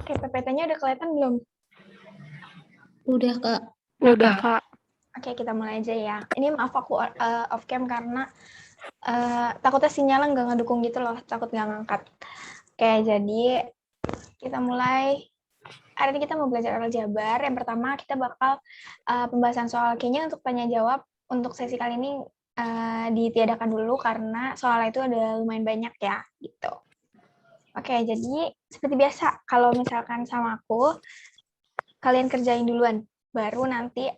Oke, PPT-nya udah kelihatan belum? Udah, Kak. Udah, Kak. Oke, kita mulai aja ya. Ini maaf aku off cam karena takutnya sinyalnya nggak ngedukung gitu loh, takut nggak ngangkat. Oke, jadi kita mulai. Hari ini kita mau belajar aljabar. Yang pertama kita bakal pembahasan soal kayaknya untuk tanya jawab untuk sesi kali ini ditiadakan dulu karena soalnya itu ada lumayan banyak ya, gitu. Oke, jadi seperti biasa kalau misalkan sama aku, kalian kerjain duluan, baru nanti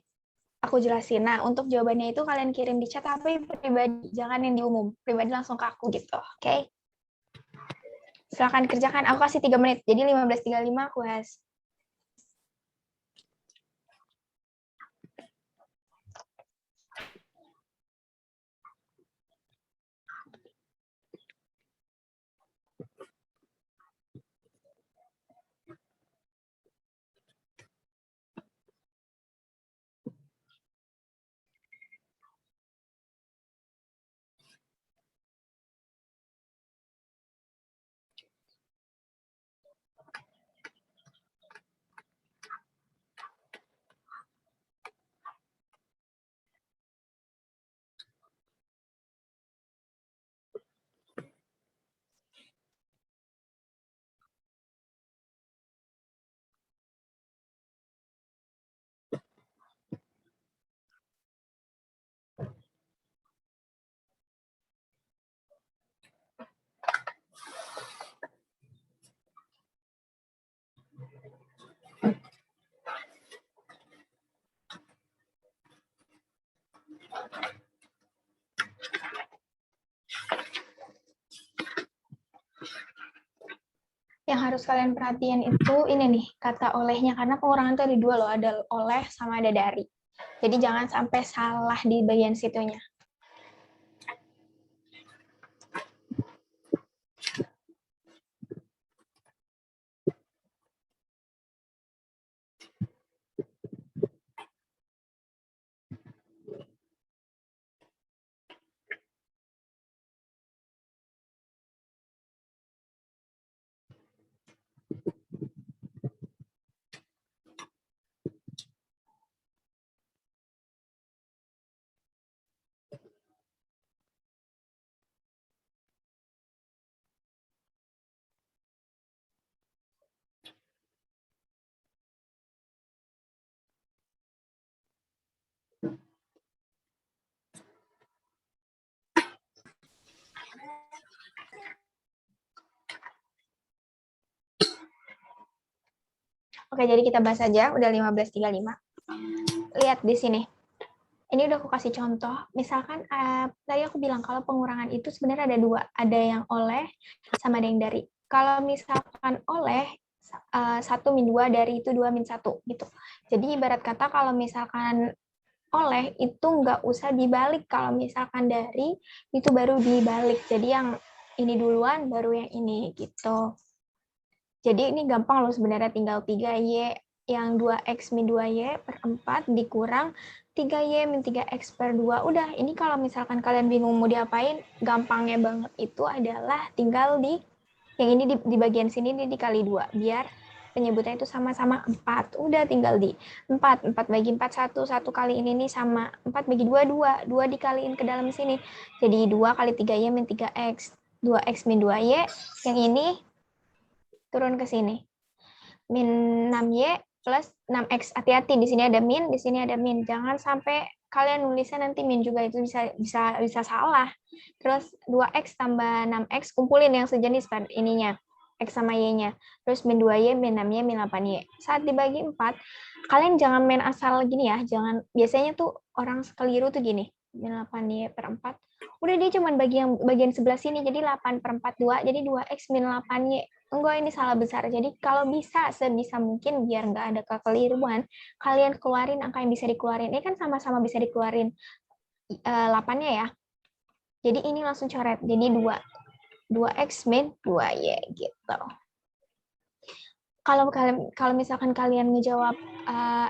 aku jelasin. Nah, untuk jawabannya itu kalian kirim di chat tapi pribadi, jangan yang di umum. Pribadi langsung ke aku gitu, oke? Silakan dikerjakan. Aku kasih 3 menit. Jadi 15.35 aku has. Yang harus kalian perhatian itu ini nih, kata olehnya. Karena pengurangan itu ada 2 loh, ada oleh sama ada dari. Jadi jangan sampai salah di bagian situnya. Oke, jadi kita bahas aja, udah 15.35. Lihat di sini. Ini udah aku kasih contoh. Misalkan tadi aku bilang kalau pengurangan itu sebenarnya ada 2. Ada yang oleh sama ada yang dari. Kalau misalkan oleh, 1 min 2, dari itu 2 min 1 gitu. Jadi ibarat kata kalau misalkan oleh itu nggak usah dibalik. Kalau misalkan dari itu baru dibalik. Jadi yang ini duluan baru yang ini gitu. Jadi ini gampang loh sebenarnya, tinggal 3Y yang 2X min 2Y per 4 dikurang 3Y min 3X per 2. Udah, ini kalau misalkan kalian bingung mau diapain, gampangnya banget itu adalah tinggal yang ini di bagian sini dikali 2, biar penyebutnya itu sama-sama 4. Udah tinggal di 4 bagi 4, 1 kali ini nih sama 4 bagi 2, 2 dikaliin ke dalam sini. Jadi 2 kali 3Y min 3X, 2X min 2Y, yang ini turun ke sini. Min 6Y plus 6X. Hati-hati, di sini ada min, di sini ada min. Jangan sampai kalian nulisnya nanti min juga, itu bisa salah. Terus 2X tambah 6X, kumpulin yang sejenis kan ininya, X sama Y-nya. Terus min 2Y, min 6Y, min 8Y. Saat dibagi 4, kalian jangan main asal gini ya. Jangan, biasanya tuh orang keliru tuh gini. Min 8Y per 4. Udah dia cuma bagi yang bagian sebelah sini, jadi 8 per 4, 2. Jadi 2X min 8Y. Enggak, ini salah besar. Jadi kalau bisa, sebisa mungkin biar nggak ada kekeliruan, kalian keluarin angka yang bisa dikeluarin. Ini kan sama-sama bisa dikeluarin 8-nya ya. Jadi ini langsung coret. Jadi 2X min 2Y gitu. Kalau misalkan kalian ngejawab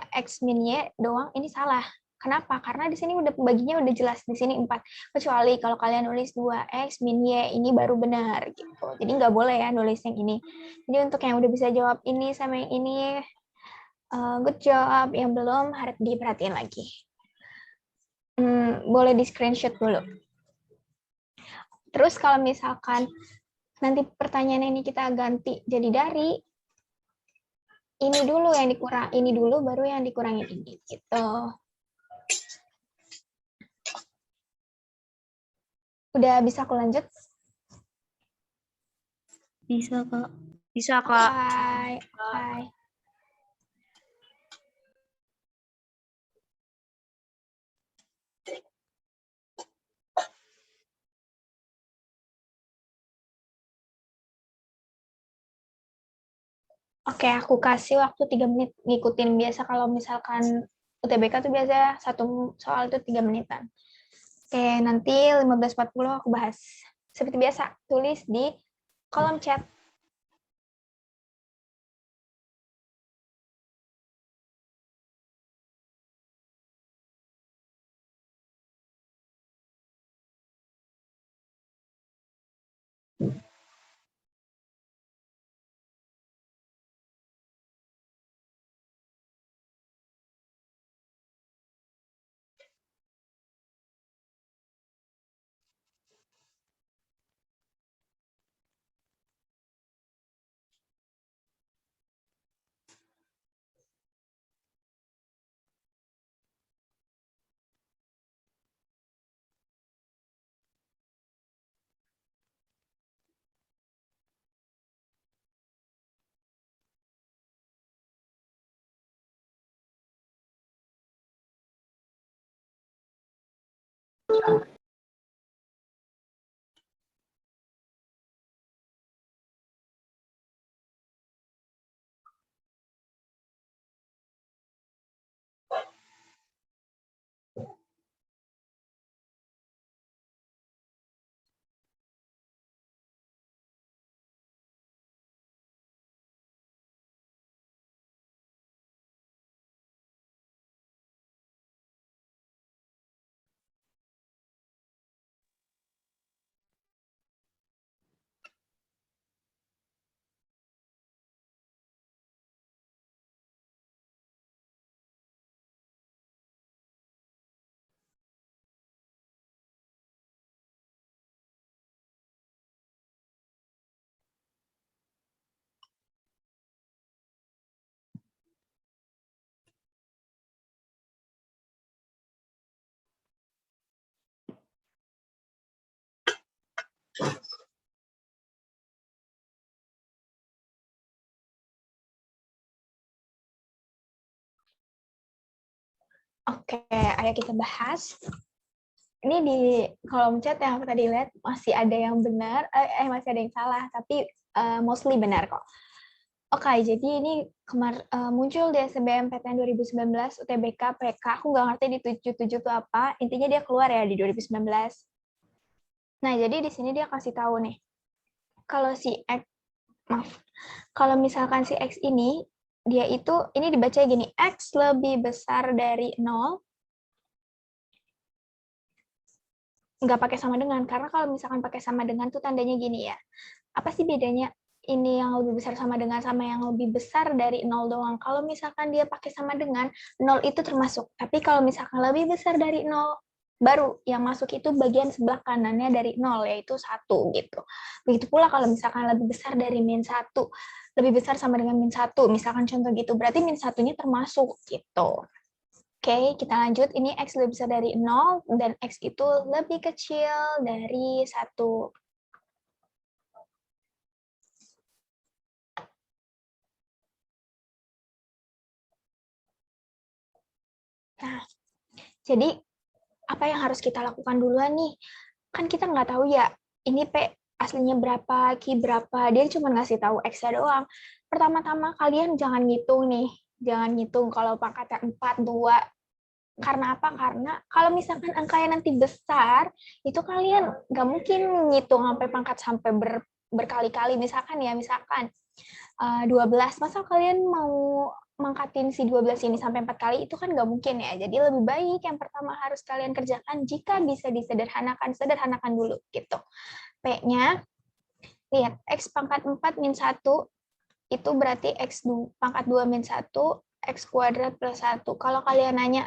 X min Y doang, ini salah. Kenapa? Karena di sini udah pembaginya udah jelas di sini 4. Kecuali kalau kalian nulis 2x min y ini baru benar gitu. Jadi nggak boleh ya nulis yang ini. Jadi untuk yang udah bisa jawab ini sama yang ini, good job. Yang belum harus diperhatiin lagi. Boleh di screenshot dulu. Terus kalau misalkan nanti pertanyaan ini kita ganti jadi dari ini dulu yang dikurang, ini dulu baru yang dikurangin ini gitu. Udah bisa aku lanjut? Bisa, Kak. Bisa, Kak. Bye. Oke, aku kasih waktu 3 menit ngikutin. Biasa kalau misalkan UTBK tuh biasa satu soal itu 3 menitan. Oke, nanti 15.40 aku bahas. Seperti biasa, tulis di kolom chat. Oke, ayo kita bahas. Ini di kolom chat yang aku tadi lihat masih ada yang benar, masih ada yang salah, tapi mostly benar kok. Oke, jadi ini muncul di SBMPTN 2019 UTBK PK. Aku nggak ngerti di 77 itu apa. Intinya dia keluar ya di 2019. Nah, jadi di sini dia kasih tahu nih. Kalau si X, kalau misalkan si X ini dia itu ini dibaca gini, X lebih besar dari 0. Nggak pakai sama dengan, karena kalau misalkan pakai sama dengan tuh tandanya gini ya. Apa sih bedanya ini yang lebih besar sama dengan sama yang lebih besar dari 0 doang? Kalau misalkan dia pakai sama dengan, 0 itu termasuk. Tapi kalau misalkan lebih besar dari 0, baru yang masuk itu bagian sebelah kanannya dari 0, yaitu 1 gitu. Begitu pula kalau misalkan lebih besar dari min 1, lebih besar sama dengan min 1, misalkan contoh gitu, berarti min 1-nya termasuk gitu. Oke, kita lanjut. Ini X lebih besar dari 0, dan X itu lebih kecil dari 1. Nah, jadi apa yang harus kita lakukan duluan nih? Kan kita nggak tahu ya, ini P aslinya berapa, Q berapa, dia cuma ngasih tahu X-nya doang. Pertama-tama kalian jangan ngitung nih, jangan ngitung kalau pangkatnya 4, 2. Karena apa? Karena kalau misalkan angkanya nanti besar, itu kalian nggak mungkin ngitung sampai pangkat sampai berkali-kali. Misalkan 12, masa kalian mau mangkatin si 12 ini sampai 4 kali itu kan nggak mungkin ya. Jadi lebih baik yang pertama harus kalian kerjakan jika bisa disederhanakan, sederhanakan dulu gitu. P-nya, lihat X pangkat 4 min 1 itu berarti X pangkat 2 min 1, X kuadrat plus 1. Kalau kalian nanya,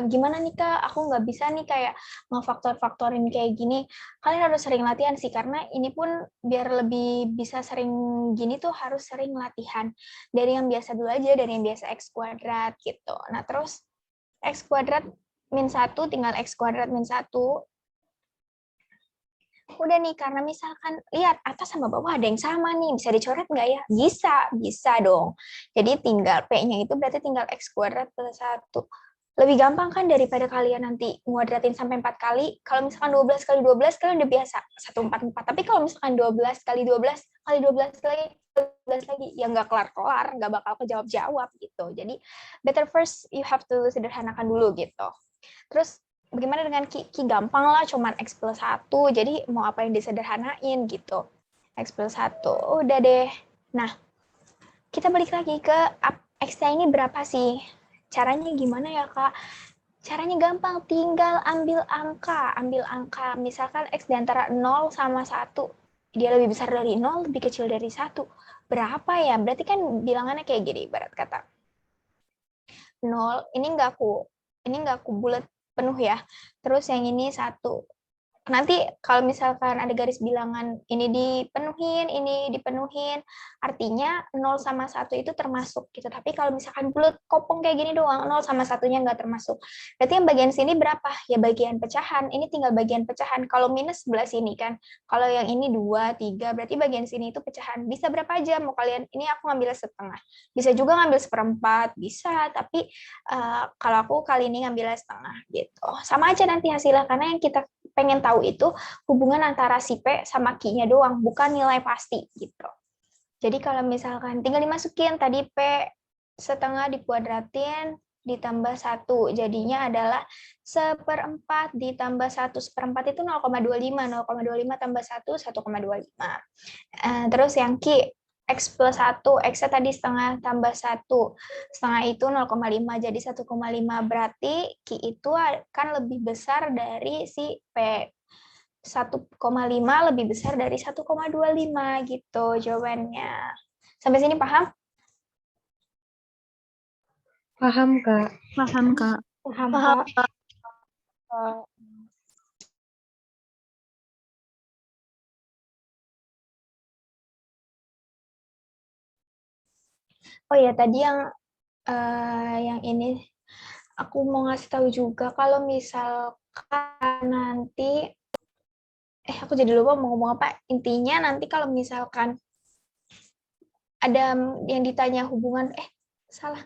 gimana nih Kak, aku nggak bisa nih kayak ngefaktor-faktorin kayak gini, kalian harus sering latihan sih, karena ini pun biar lebih bisa sering gini tuh harus sering latihan. Dari yang biasa dulu aja, dari yang biasa X kuadrat gitu. Nah terus X kuadrat min 1 tinggal X kuadrat min 1. Udah nih, karena misalkan lihat atas sama bawah ada yang sama nih, bisa dicoret nggak ya? Bisa dong. Jadi tinggal P-nya itu berarti tinggal X kuadrat plus 1. Lebih gampang kan daripada kalian nanti nguadratin sampai 4 kali. Kalau misalkan 12 kali 12 kalian udah biasa 144. Tapi kalau misalkan 12 kali 12 kali 12 kali 12 lagi, ya nggak kelar-kelar, nggak bakal kejawab-jawab gitu. Jadi better first you have to sederhanakan dulu gitu. Terus bagaimana dengan Ki? Ki gampang lah, cuman X plus 1, jadi mau apa yang disederhanain gitu. X plus 1, udah deh. Nah, kita balik lagi ke X-nya ini berapa sih? Caranya gimana ya Kak? Caranya gampang, tinggal ambil angka. Misalkan X di antara 0 sama 1. Dia lebih besar dari 0, lebih kecil dari 1. Berapa ya? Berarti kan bilangannya kayak gini, ibarat kata. 0, ini nggak aku bulat penuh ya. Terus yang ini 1. Nanti kalau misalkan ada garis bilangan ini dipenuhin, artinya 0 sama 1 itu termasuk gitu. Tapi kalau misalkan bulat kopong kayak gini doang, 0 sama 1-nya nggak termasuk. Berarti yang bagian sini berapa? Ya bagian pecahan. Ini tinggal bagian pecahan. Kalau minus sebelah sini kan. Kalau yang ini 2, 3, berarti bagian sini itu pecahan. Bisa berapa aja mau kalian? Ini aku ngambil setengah. Bisa juga ngambil seperempat, bisa. Tapi kalau aku kali ini ngambilnya setengah gitu. Sama aja nanti hasilnya, karena yang kita pengen tahu itu hubungan antara si P sama Q-nya doang, bukan nilai pasti gitu. Jadi kalau misalkan tinggal dimasukin tadi P setengah dikuadratin ditambah 1, jadinya adalah 1/4 ditambah 1/4 itu 0,25, 0,25 tambah 1, 1,25. Terus yang Q, X plus 1, X-nya tadi setengah tambah 1, setengah itu 0,5, jadi 1,5, berarti Q itu akan lebih besar dari si P. 1,5 lebih besar dari 1,25 gitu jawabannya. Sampai sini paham? Paham, Kak. Paham, Kak. Paham, Paham, Kak. Oh ya, tadi yang ini aku mau ngasih tahu juga kalau misalkan nanti aku jadi lupa mau ngomong apa. Intinya nanti kalau misalkan ada yang ditanya hubungan salah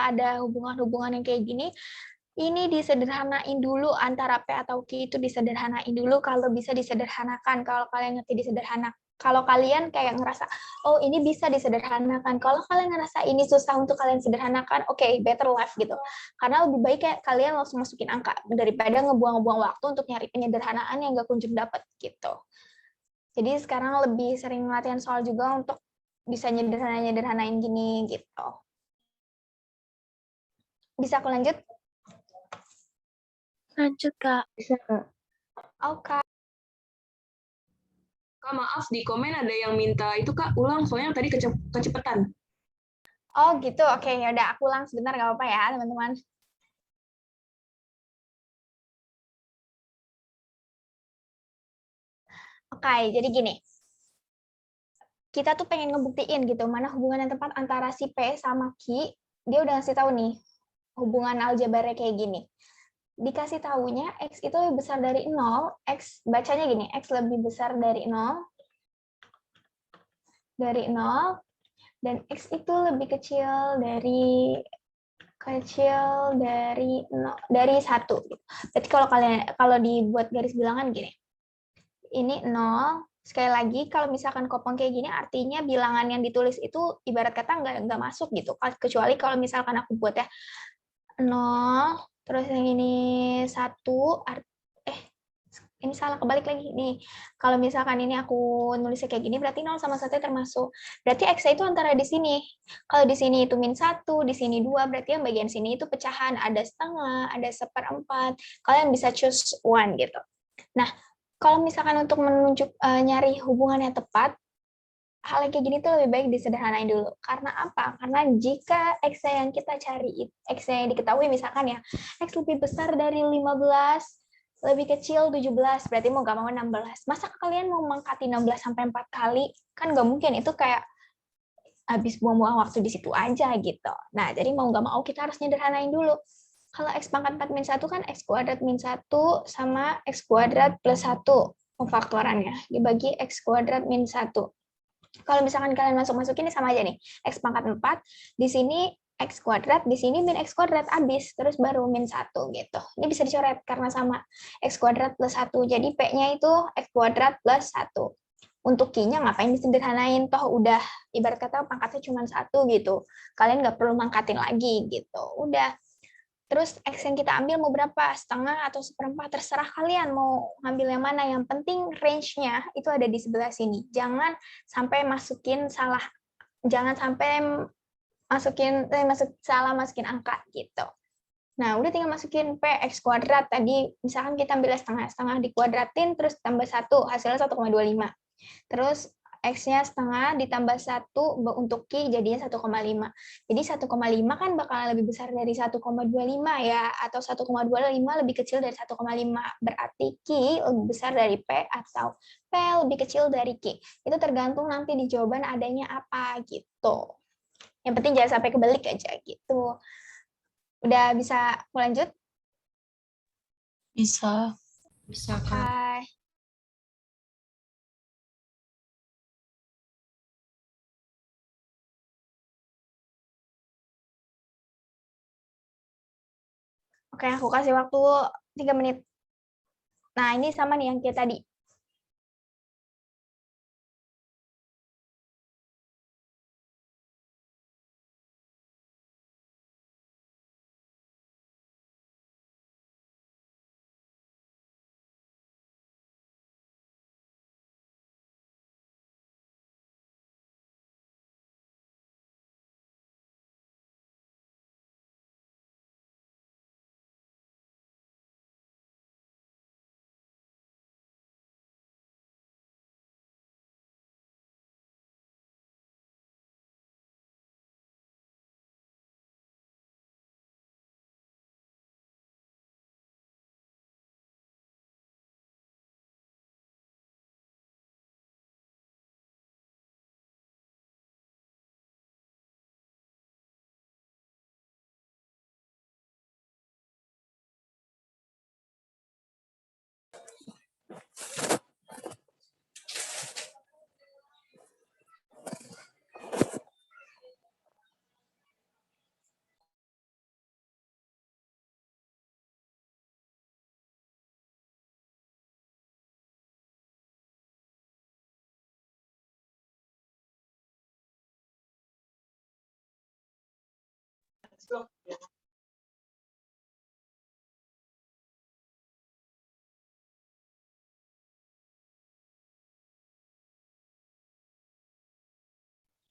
ada hubungan-hubungan yang kayak gini, ini disederhanain dulu antara P atau Q itu disederhanain dulu kalau bisa disederhanakan. Kalau kalian ngerti disederhanakan, kalau kalian kayak ngerasa, oh ini bisa disederhanakan. Kalau kalian ngerasa ini susah untuk kalian sederhanakan, oke, better life gitu. Karena lebih baik kayak kalian langsung masukin angka daripada ngebuang-buang waktu untuk nyari penyederhanaan yang nggak kunjung dapet gitu. Jadi sekarang lebih sering latihan soal juga untuk bisa nyederhanain gini gitu. Bisa aku lanjut? lanjut Kak. Bisa, Kak. Oke. Kak, maaf di komen ada yang minta itu Kak ulang soalnya tadi kecepetan. Oh gitu, oke ya udah aku ulang sebentar nggak apa-apa ya teman-teman. Oke, jadi gini. Kita tuh pengen ngebuktiin gitu mana hubungan yang tepat antara si P sama Q. Dia udah ngasih tahu nih hubungan aljabarnya kayak gini. Dikasih tahunya X itu lebih besar dari 0, X bacanya gini, X lebih besar dari 0, dan X itu lebih kecil dari 1. Berarti kalau dibuat garis bilangan gini. Ini 0, sekali lagi kalau misalkan kopong kayak gini artinya bilangan yang ditulis itu ibarat kata nggak masuk gitu. Kecuali kalau misalkan aku buat ya 0, terus yang ini 1, Ini salah, kebalik lagi nih. Kalau misalkan ini aku nulisnya kayak gini, berarti 0 sama 1 termasuk. Berarti X itu antara di sini. Kalau di sini itu -1, di sini 2, berarti yang bagian sini itu pecahan. Ada setengah, ada 1/4. Kalian bisa choose one gitu. Nah, kalau misalkan untuk nyari hubungan yang tepat, hal yang kayak gini tuh lebih baik disederhanain dulu. Karena apa? Karena jika X yang kita cari, X yang diketahui misalkan ya, X lebih besar dari 15, lebih kecil 17, berarti mau nggak mau 16. Masa kalian mau mengangkati 16 sampai 4 kali? Kan nggak mungkin, itu kayak habis buang-buang waktu di situ aja gitu. Nah, jadi mau nggak mau kita harus nyederhanain dulu. Kalau X pangkat 4 min 1 kan X kuadrat min 1 sama X kuadrat plus 1 pemfaktorannya. Dibagi X kuadrat min 1. Kalau misalkan kalian masukin ini sama aja nih. X pangkat 4, di sini X kuadrat, di sini min X kuadrat habis, terus baru min 1 gitu. Ini bisa dicoret karena sama X kuadrat plus 1. Jadi P-nya itu X kuadrat plus 1. Untuk Q-nya ngapain disederhanain, toh udah ibarat kata pangkatnya cuma 1 gitu. Kalian nggak perlu mangkatin lagi gitu. Udah. Terus X yang kita ambil mau berapa? Setengah atau 1/4, terserah kalian mau ngambil yang mana. Yang penting range-nya itu ada di sebelah sini. Jangan sampai masukin salah, jangan sampai masukin angka gitu. Nah, udah tinggal masukin P X kuadrat. Tadi misalkan kita ambil setengah dikuadratin, terus tambah 1, hasilnya 1,25. Terus X-nya setengah ditambah 1 untuk Q jadinya 1,5. Jadi 1,5 kan bakalan lebih besar dari 1,25 ya, atau 1,25 lebih kecil dari 1,5. Berarti Q lebih besar dari P atau P lebih kecil dari Q. Itu tergantung nanti di jawaban adanya apa gitu. Yang penting jangan sampai kebalik aja gitu. Udah bisa mau lanjut? Bisa. Bisa, Kak. Hai. Oke, aku kasih waktu 3 menit. Nah, ini sama nih yang kayak tadi.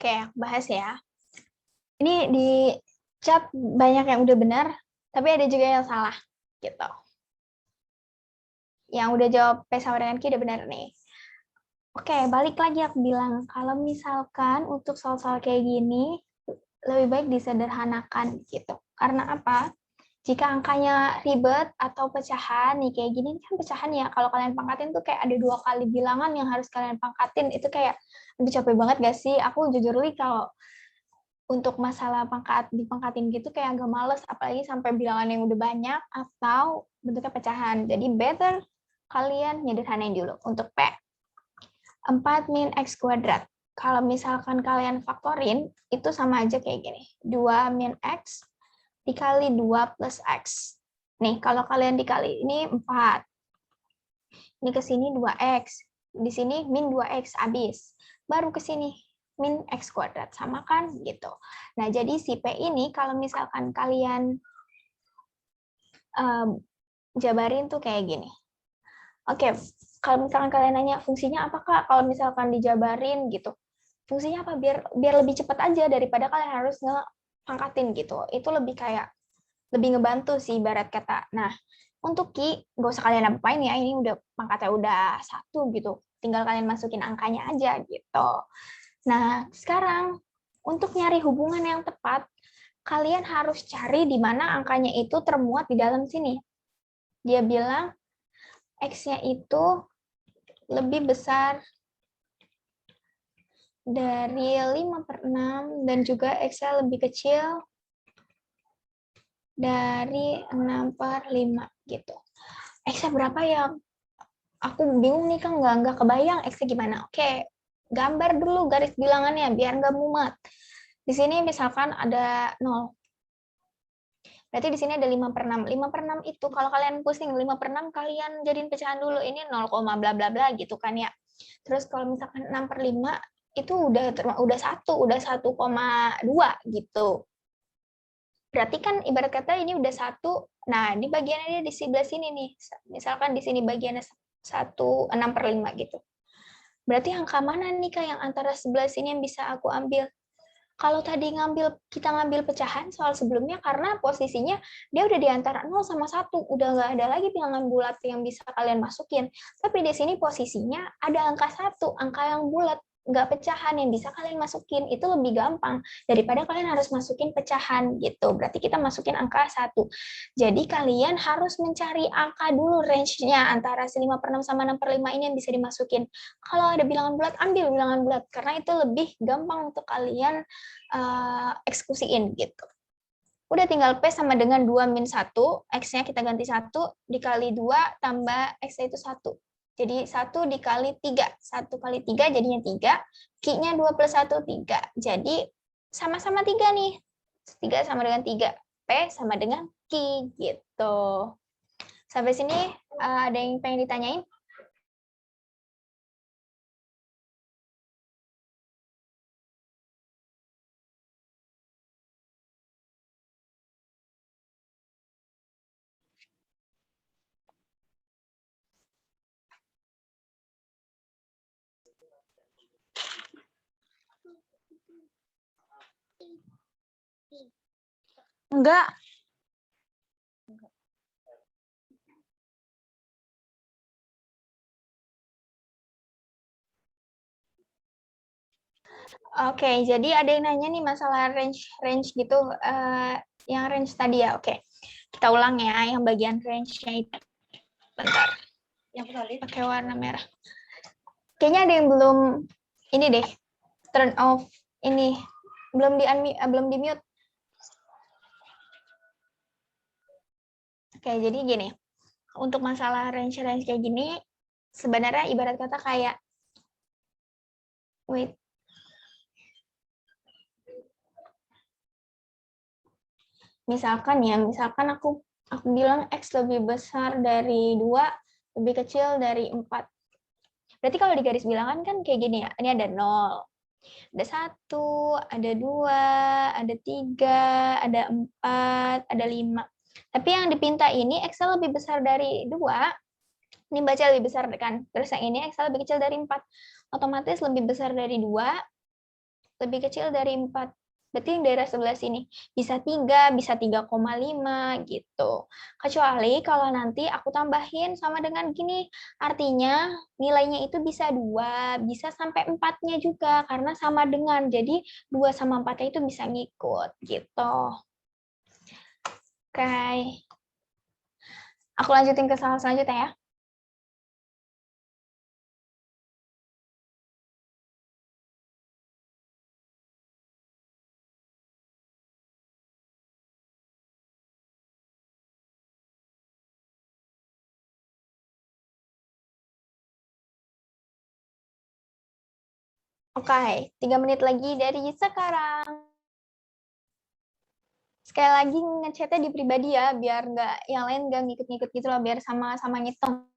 Oke, aku bahas ya. Ini di chat banyak yang udah benar, tapi ada juga yang salah gitu. Yang udah jawab P sama dengan Q udah benar nih. Oke, balik lagi aku bilang, kalau misalkan untuk soal-soal kayak gini, lebih baik disederhanakan gitu. Karena apa? Jika angkanya ribet atau pecahan, nih kayak gini kan pecahan ya, kalau kalian pangkatin tuh kayak ada 2 kali bilangan yang harus kalian pangkatin, itu kayak lebih capek banget gak sih? Aku jujur li kalau untuk masalah dipangkatin gitu kayak agak males, apalagi sampai bilangan yang udah banyak atau bentuknya pecahan. Jadi better kalian nyederhanain dulu. Untuk P, 4 min X kuadrat. Kalau misalkan kalian faktorin, itu sama aja kayak gini. 2 min X dikali 2 plus X. Nih, kalau kalian dikali ini 4. Ini ke sini 2X. Di sini min 2X habis. Baru ke sini min X kuadrat. Sama kan? Gitu. Nah, jadi si P ini kalau misalkan kalian jabarin tuh kayak gini. Oke, kalau misalkan kalian nanya fungsinya apa Kak? Kalau misalkan dijabarin gitu. Fungsinya apa? Biar lebih cepat aja daripada kalian harus ngepangkatin gitu. Itu lebih kayak lebih ngebantu sih ibarat kata. Nah, untuk Ki, nggak usah kalian apain ya, ini udah pangkatnya udah 1 gitu. Tinggal kalian masukin angkanya aja gitu. Nah, sekarang untuk nyari hubungan yang tepat, kalian harus cari di mana angkanya itu termuat di dalam sini. Dia bilang X-nya itu lebih besar dari 5/6 dan juga X-nya lebih kecil dari 6/5 gitu. X-nya berapa ya? Aku bingung nih kan nggak kebayang X-nya gimana. Oke, gambar dulu garis bilangannya biar nggak mumet. Di sini misalkan ada 0. Berarti di sini ada 5/6. 5/6 itu kalau kalian pusing 5/6 kalian jadiin pecahan dulu. Ini 0, bla bla bla gitu kan ya. Terus kalau misalkan 6/5 itu udah 1,2 gitu. Berarti kan ibarat kata ini udah 1. Nah, di bagiannya di sebelah sini nih. Misalkan di sini bagiannya 6/5 gitu. Berarti angka mana nih Kak yang antara sebelah sini yang bisa aku ambil? Kalau tadi kita ngambil pecahan soal sebelumnya karena posisinya dia udah di antara 0 sama 1, udah nggak ada lagi bilangan bulat yang bisa kalian masukin. Tapi di sini posisinya ada angka 1, angka yang bulat, nggak pecahan yang bisa kalian masukin. Itu lebih gampang daripada kalian harus masukin pecahan gitu. Berarti kita masukin angka 1. Jadi kalian harus mencari angka dulu range-nya antara 5/6 sama 6/5 ini yang bisa dimasukin. Kalau ada bilangan bulat, ambil bilangan bulat karena itu lebih gampang untuk kalian eksekusiin gitu. Udah tinggal P sama dengan 2 min 1, X-nya kita ganti 1, dikali 2 tambah X-nya itu 1. Jadi 1 dikali 3. 1 kali 3 jadinya 3. Q-nya 2 plus 1, 3. Jadi sama-sama 3 nih. 3 sama dengan 3. P sama dengan Q gitu. Sampai sini ada yang pengen ditanyain? Enggak. Oke, jadi ada yang nanya nih masalah range gitu, yang range tadi ya. Oke, kita ulang ya, yang bagian range-nya itu. Bentar, yang pakai warna merah. Kayaknya ada yang belum ini deh, turn off ini, belum di mute. Oke, jadi gini, untuk masalah range kayak gini, sebenarnya ibarat kata kayak, wait, misalkan aku bilang X lebih besar dari 2, lebih kecil dari 4. Berarti kalau di garis bilangan kan kayak gini ya, ini ada 0, ada 1, ada 2, ada 3, ada 4, ada 5. Tapi yang dipinta ini X lebih besar dari 2, ini baca lebih besar kan, terus yang ini X lebih kecil dari 4. Otomatis lebih besar dari 2, lebih kecil dari 4. Berarti yang daerah sebelah sini bisa 3, bisa 3,5 gitu. Kecuali kalau nanti aku tambahin sama dengan gini, artinya nilainya itu bisa 2, bisa sampai 4-nya juga karena sama dengan. Jadi 2 sama 4-nya itu bisa ngikut gitu. Oke. Aku lanjutin ke soal selanjutnya ya. Oke, 3 menit lagi dari sekarang. Sekali lagi ngechatnya di pribadi ya, biar nggak yang lain nggak ngikut-ngikut gitu loh, biar sama-sama ngitung.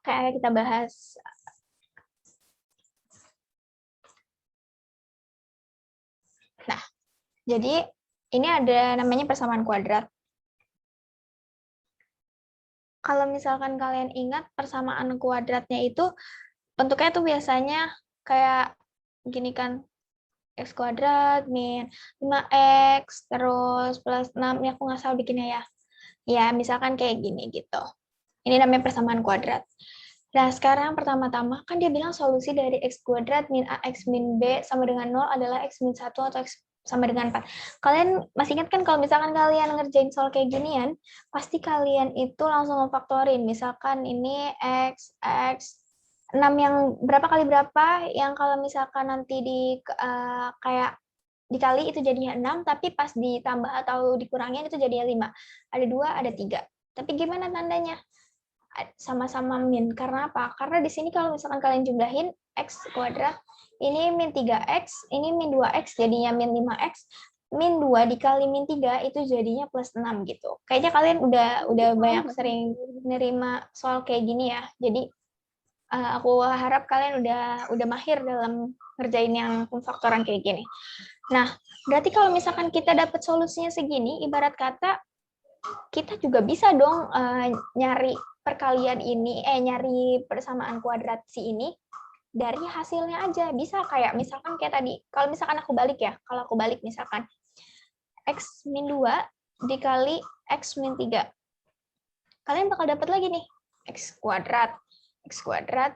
kayak kita bahas. Nah, jadi ini ada namanya persamaan kuadrat. Kalau misalkan kalian ingat persamaan kuadratnya itu bentuknya tuh biasanya kayak gini kan, x kuadrat min 5x terus plus 6, ini aku nggak salah bikinnya ya. Ya, misalkan kayak gini gitu. Ini namanya persamaan kuadrat. Nah, sekarang pertama-tama kan dia bilang solusi dari x kuadrat min ax min b sama dengan 0 adalah x min 1 atau x sama dengan 4. Kalian masih ingat kan kalau misalkan kalian ngerjain soal kayak ginian, pasti kalian itu langsung ngefaktorin. Misalkan ini x 6 yang berapa kali berapa, yang kalau misalkan nanti kayak dikali itu jadinya 6, tapi pas ditambah atau dikurangin itu jadinya 5. Ada 2, ada 3. Tapi gimana tandanya? Sama-sama min. Karena apa? Karena di sini kalau misalkan kalian jumlahin x kuadrat, ini min 3x, ini min 2x, jadinya min 5x, min 2 dikali min 3 itu jadinya plus 6 gitu. Kayaknya kalian udah banyak sering nerima soal kayak gini ya. Jadi aku harap kalian udah mahir dalam ngerjain yang pemfaktoran kayak gini. Nah, berarti kalau misalkan kita dapat solusinya segini, ibarat kata kita juga bisa dong nyari perkalian ini, nyari persamaan kuadrat si ini dari hasilnya aja. Bisa kayak misalkan kayak tadi, kalau misalkan aku balik ya, kalau aku balik misalkan x min 2 dikali x min 3. Kalian bakal dapat lagi nih, x kuadrat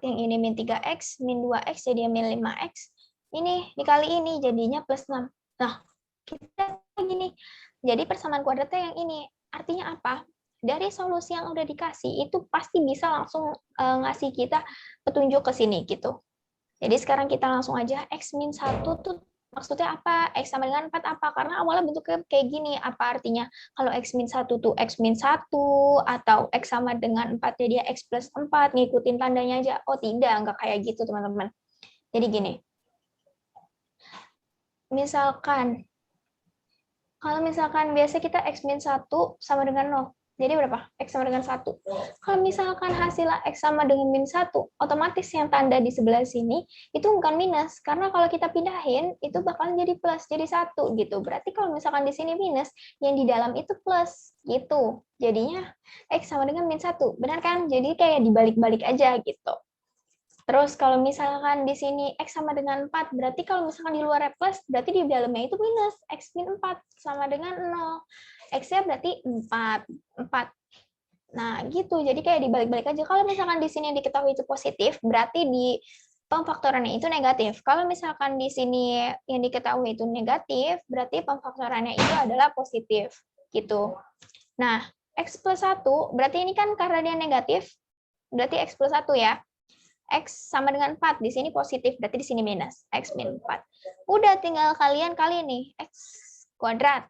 yang ini min 3x, min 2x jadi min 5x, ini dikali ini jadinya plus 6. Nah, kita gini, jadi persamaan kuadratnya yang ini. Artinya apa? Dari solusi yang udah dikasih, itu pasti bisa langsung ngasih kita petunjuk ke sini gitu. Jadi sekarang kita langsung aja, x min 1 tuh maksudnya apa? X sama dengan 4 apa? Karena awalnya bentuknya kayak gini. Apa artinya? Kalau x min 1 tuh x min 1, atau x sama dengan 4 jadi x plus 4, ngikutin tandanya aja. Oh tidak, nggak kayak gitu teman-teman. Jadi gini, misalkan, kalau misalkan biasa kita x min 1 sama dengan 0, jadi berapa? X sama dengan 1. Kalau misalkan hasilnya X sama dengan min 1, otomatis yang tanda di sebelah sini itu bukan minus. Karena kalau kita pindahin, itu bakalan jadi plus, jadi 1 gitu. Berarti kalau misalkan di sini minus, yang di dalam itu plus gitu. Jadinya X sama dengan min 1. Benar kan? Jadi kayak dibalik-balik aja gitu. Terus kalau misalkan di sini X sama dengan 4, berarti kalau misalkan di luarnya plus, berarti di dalamnya itu minus. X min 4 sama dengan 0. X-nya berarti 4. Nah, gitu. Jadi kayak dibalik-balik aja. Kalau misalkan di sini diketahui itu positif, berarti di pemfaktorannya itu negatif. Kalau misalkan di sini yang diketahui itu negatif, berarti pemfaktorannya itu adalah positif. Gitu. Nah, X plus 1, berarti ini kan karena dia negatif, berarti X plus 1 ya. X sama dengan 4, di sini positif, berarti di sini minus, X min 4. Udah tinggal kalian kali nih, X kuadrat.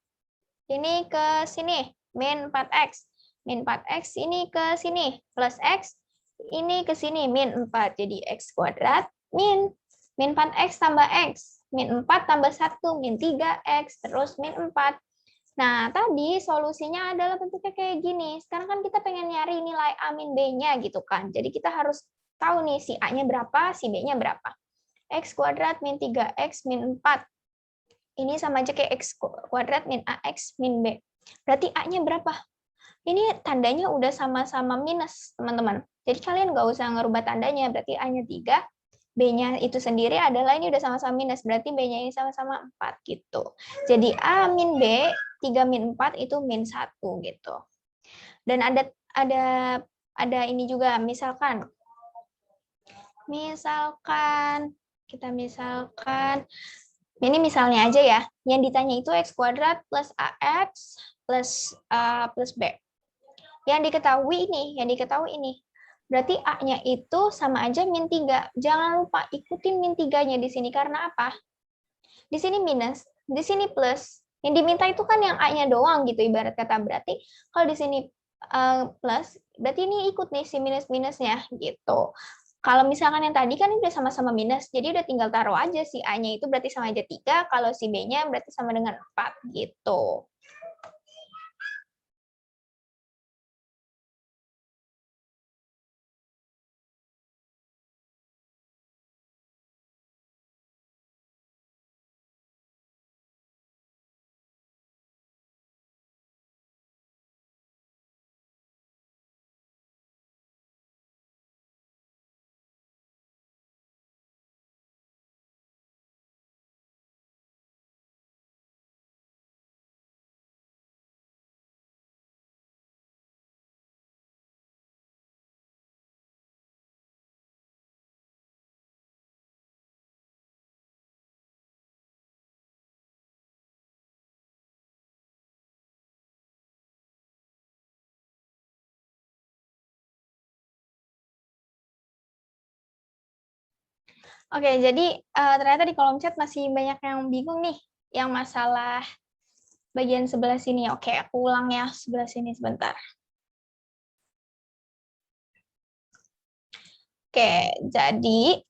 Ini ke sini, min 4X. Min 4X ini ke sini, plus X. Ini ke sini, min 4. Jadi X kuadrat, min 4X tambah X. Min 4 tambah 1, min 3X, terus min 4. Nah, tadi solusinya adalah bentuknya kayak gini. Sekarang kan kita pengen nyari nilai A min B-nya gitu kan. Jadi kita harus tahu nih si A-nya berapa, si B-nya berapa. X kuadrat min 3X min 4. Ini sama aja kayak X kuadrat min AX min B. Berarti A-nya berapa? Ini tandanya udah sama-sama minus, teman-teman. Jadi kalian nggak usah ngerubah tandanya. Berarti A-nya 3, B-nya itu sendiri adalah ini udah sama-sama minus. Berarti B-nya ini sama-sama 4 gitu. Jadi A min B, 3 min 4 itu min 1 gitu. Dan ada ini juga, misalkan ini misalnya aja ya, yang ditanya itu X kuadrat plus AX plus B. Yang diketahui ini. Berarti A-nya itu sama aja min 3. Jangan lupa ikutin min 3-nya di sini. Karena apa? Di sini minus, di sini plus. Yang diminta itu kan yang A-nya doang gitu, ibarat kata. Berarti kalau di sini plus, berarti ini ikut nih si minus-minusnya gitu. Kalau misalkan yang tadi kan udah sama-sama minus, jadi udah tinggal taruh aja si A-nya itu berarti sama aja 3, kalau si B-nya berarti sama dengan 4 gitu. Oke, jadi ternyata di kolom chat masih banyak yang bingung nih, yang masalah bagian sebelah sini. Oke, aku ulang ya sebelah sini sebentar. Oke, jadi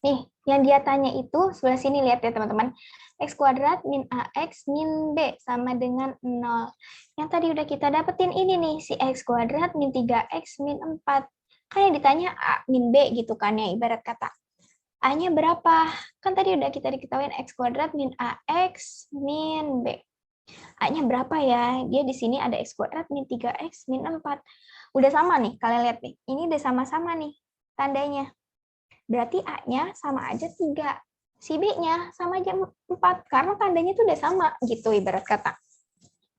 nih yang dia tanya itu sebelah sini, lihat ya teman-teman. X kuadrat min AX min B sama dengan 0. Yang tadi udah kita dapetin ini nih, si X kuadrat min 3X min 4. Kan yang ditanya A min B gitu kan ya, ibarat kata. A-nya berapa? Kan tadi udah kita diketahui X kuadrat min AX min B. A-nya berapa ya? Dia di sini ada X kuadrat min 3X min 4. Udah sama nih, kalian lihat nih. Ini udah sama-sama nih tandanya. Berarti A-nya sama aja 3. Si B-nya sama aja 4. Karena tandanya tuh udah sama gitu ibarat kata.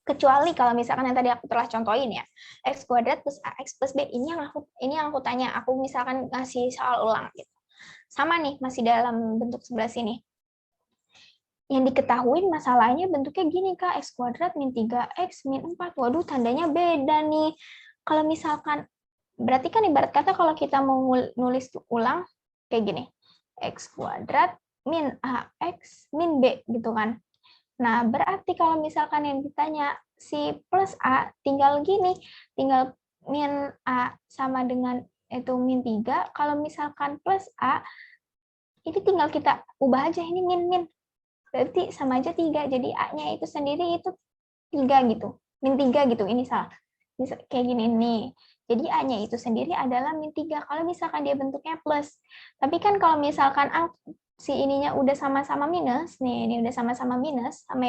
Kecuali kalau misalkan yang tadi aku telah contohin ya, X kuadrat plus AX plus B. Ini yang aku tanya. Aku misalkan ngasih soal ulang gitu. Sama nih, masih dalam bentuk sebelah sini. Yang diketahui masalahnya bentuknya gini Kak, X kuadrat min 3X min 4. Waduh, tandanya beda nih. Kalau misalkan, berarti kan ibarat kata kalau kita mau nulis ulang, kayak gini. X kuadrat min AX min B, gitu kan. Nah, berarti kalau misalkan yang ditanya si plus A, tinggal gini, tinggal min A sama dengan itu min 3. Kalau misalkan plus A, ini tinggal kita ubah aja, ini min-min. Berarti sama aja 3. Jadi A-nya itu sendiri itu 3 gitu. Min 3 gitu, ini salah. Kayak gini nih. Jadi A-nya itu sendiri adalah min 3. Kalau misalkan dia bentuknya plus. Tapi kan kalau misalkan si ininya udah sama-sama minus, nih ini udah sama-sama minus, sama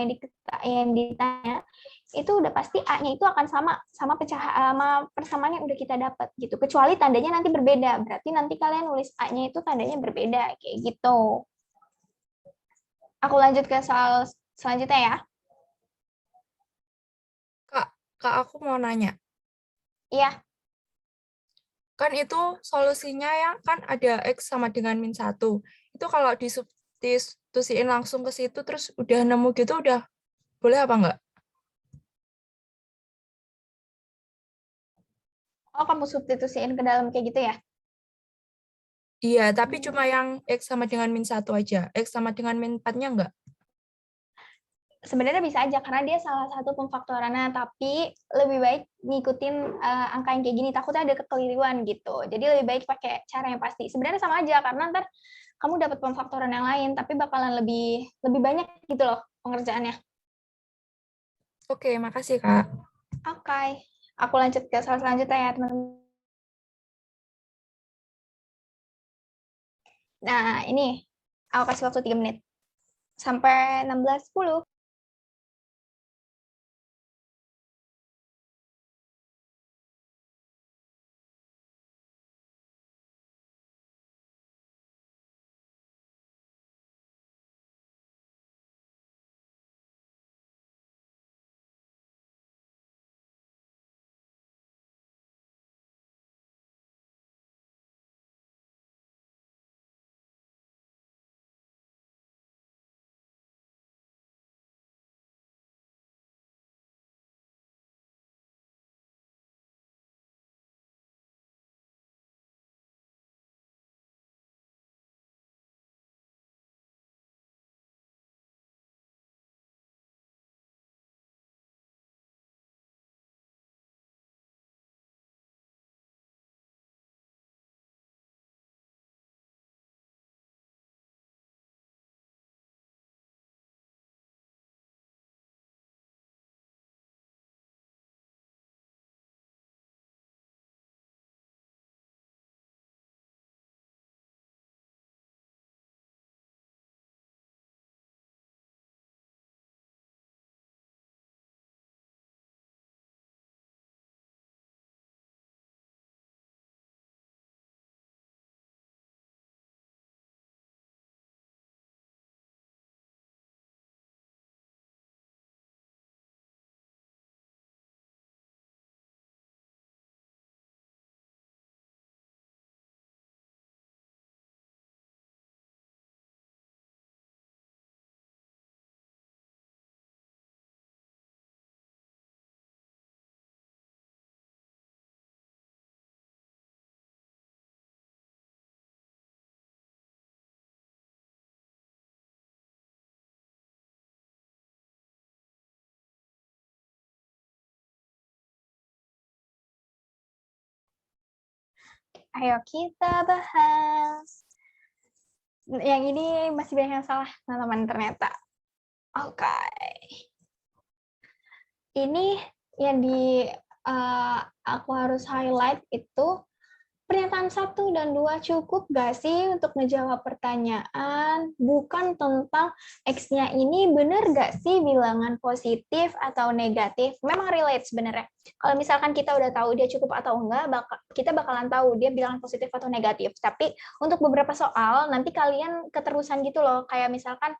yang ditanya, itu udah pasti A-nya itu akan sama persamaan yang udah kita dapat gitu. Kecuali tandanya nanti berbeda. Berarti nanti kalian nulis A-nya itu tandanya berbeda kayak gitu. Aku lanjut ke soal selanjutnya ya. Kak, aku mau nanya. Iya, Kan itu solusinya yang kan ada X sama dengan min 1. Itu kalau disubstitusiin langsung ke situ terus udah nemu gitu udah boleh apa enggak? oh kamu substitusiin ke dalam kayak gitu ya? Iya, tapi cuma yang X sama dengan min 1 aja. X sama dengan min 4-nya enggak? Sebenarnya bisa aja karena dia salah satu pemfaktorannya, tapi lebih baik ngikutin angka yang kayak gini, takutnya ada kekeliruan gitu. Jadi lebih baik pakai cara yang pasti. Sebenarnya sama aja karena ntar kamu dapat pemfaktoran yang lain, tapi bakalan lebih lebih banyak gitu loh pengerjaannya. Oke, makasih, Kak. Oke, aku lanjut ke soal selanjutnya ya teman-teman. Nah ini aku kasih waktu 3 menit sampai 16.10. Ayo kita bahas. Yang ini masih banyak yang salah, teman-teman, ternyata. Oke. Ini yang aku harus highlight itu pernyataan 1 dan 2 cukup gak sih untuk menjawab pertanyaan? Bukan tentang X-nya ini benar gak sih bilangan positif atau negatif? Memang relate sebenarnya. Kalau misalkan kita udah tahu dia cukup atau enggak, kita bakalan tahu dia bilangan positif atau negatif. Tapi untuk beberapa soal, nanti kalian keterusan gitu loh. Kayak misalkan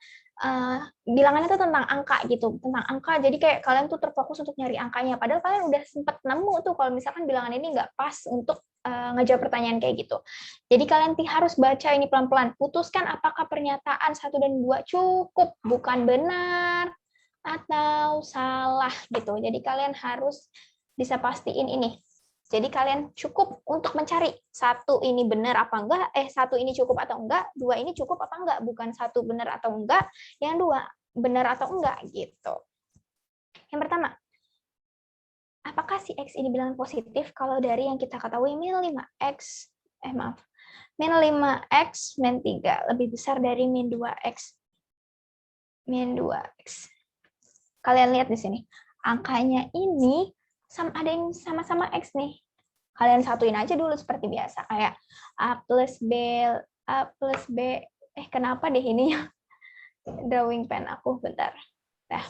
bilangannya itu tentang angka gitu, tentang angka. Jadi kayak kalian tuh terfokus untuk nyari angkanya. Padahal kalian udah sempat nemu tuh kalau misalkan bilangan ini nggak pas untuk ngejawab pertanyaan kayak gitu. Jadi kalian harus baca ini pelan-pelan. Putuskan apakah pernyataan 1 dan 2 cukup, bukan benar atau salah gitu. Jadi kalian harus bisa pastiin ini. Jadi kalian cukup untuk mencari 1 ini benar apa enggak, 1 ini cukup atau enggak, 2 ini cukup apa enggak, bukan 1 benar atau enggak, yang 2 benar atau enggak gitu. Yang pertama, apakah si X ini bilangan positif kalau dari yang kita ketahui min 5X, min 5X min 3 lebih besar dari min 2X. Min 2X. Kalian lihat di sini, angkanya ini ada yang sama-sama X nih. Kalian satuin aja dulu seperti biasa, kayak A plus B, kenapa deh ini drawing pen aku, bentar. Nah,